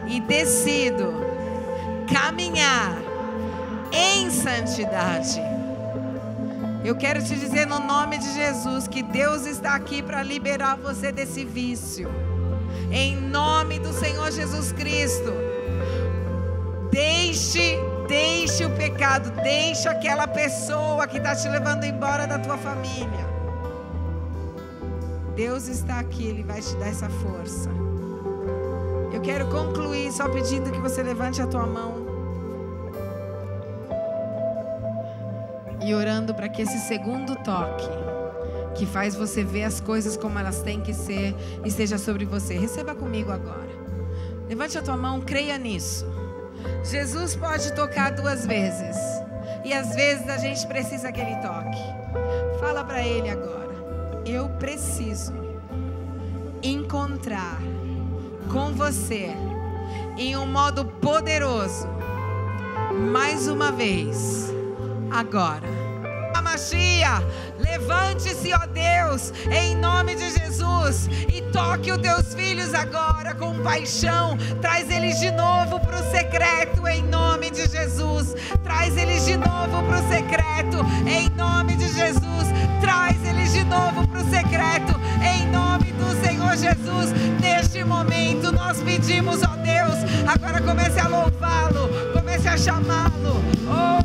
e decido caminhar santidade. Eu quero te dizer no nome de Jesus que Deus está aqui para liberar você desse vício. Em nome do Senhor Jesus Cristo. Deixe o pecado, deixe aquela pessoa que está te levando embora da tua família. Deus está aqui, Ele vai te dar essa força. Eu quero concluir só pedindo que você levante a tua mão e orando para que esse segundo toque, que faz você ver as coisas como elas têm que ser, esteja sobre você. Receba comigo agora. Levante a tua mão, creia nisso. Jesus pode tocar 2 vezes. E às vezes a gente precisa daquele toque. Fala para Ele agora. Eu preciso encontrar com você em um modo poderoso. Mais uma vez. Agora. Mashiach, levante-se, ó Deus, em nome de Jesus, e toque os teus filhos agora com paixão. Traz eles de novo para o secreto, em nome de Jesus. Traz eles de novo para o secreto, em nome de Jesus. Traz eles de novo para o secreto, em nome do Senhor Jesus. Neste momento nós pedimos, ó Deus, agora comece a louvá-lo, comece a chamá-lo. Oh,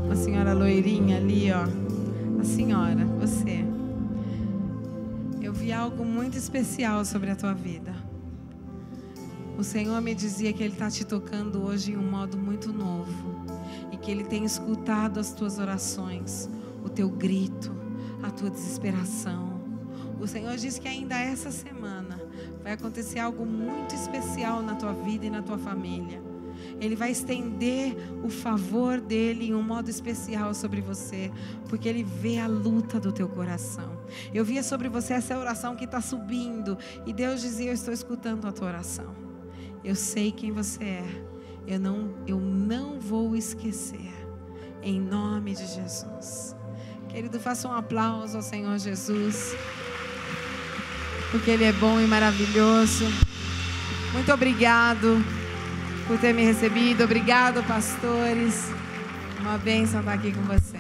uma senhora loirinha ali, ó. A senhora, você. Eu vi algo muito especial sobre a tua vida. O Senhor me dizia que Ele está te tocando hoje em um modo muito novo. E que Ele tem escutado as tuas orações, o teu grito, a tua desesperação. O Senhor diz que ainda essa semana vai acontecer algo muito especial na tua vida e na tua família. Ele vai estender o favor dele em um modo especial sobre você, porque Ele vê a luta do teu coração. Eu via sobre você essa oração que está subindo, e Deus dizia: eu estou escutando a tua oração. Eu sei quem você é. Eu não vou esquecer. Em nome de Jesus. Querido, faça um aplauso ao Senhor Jesus, porque Ele é bom e maravilhoso. Muito obrigado por ter me recebido. Obrigado, pastores. Uma bênção estar aqui com você.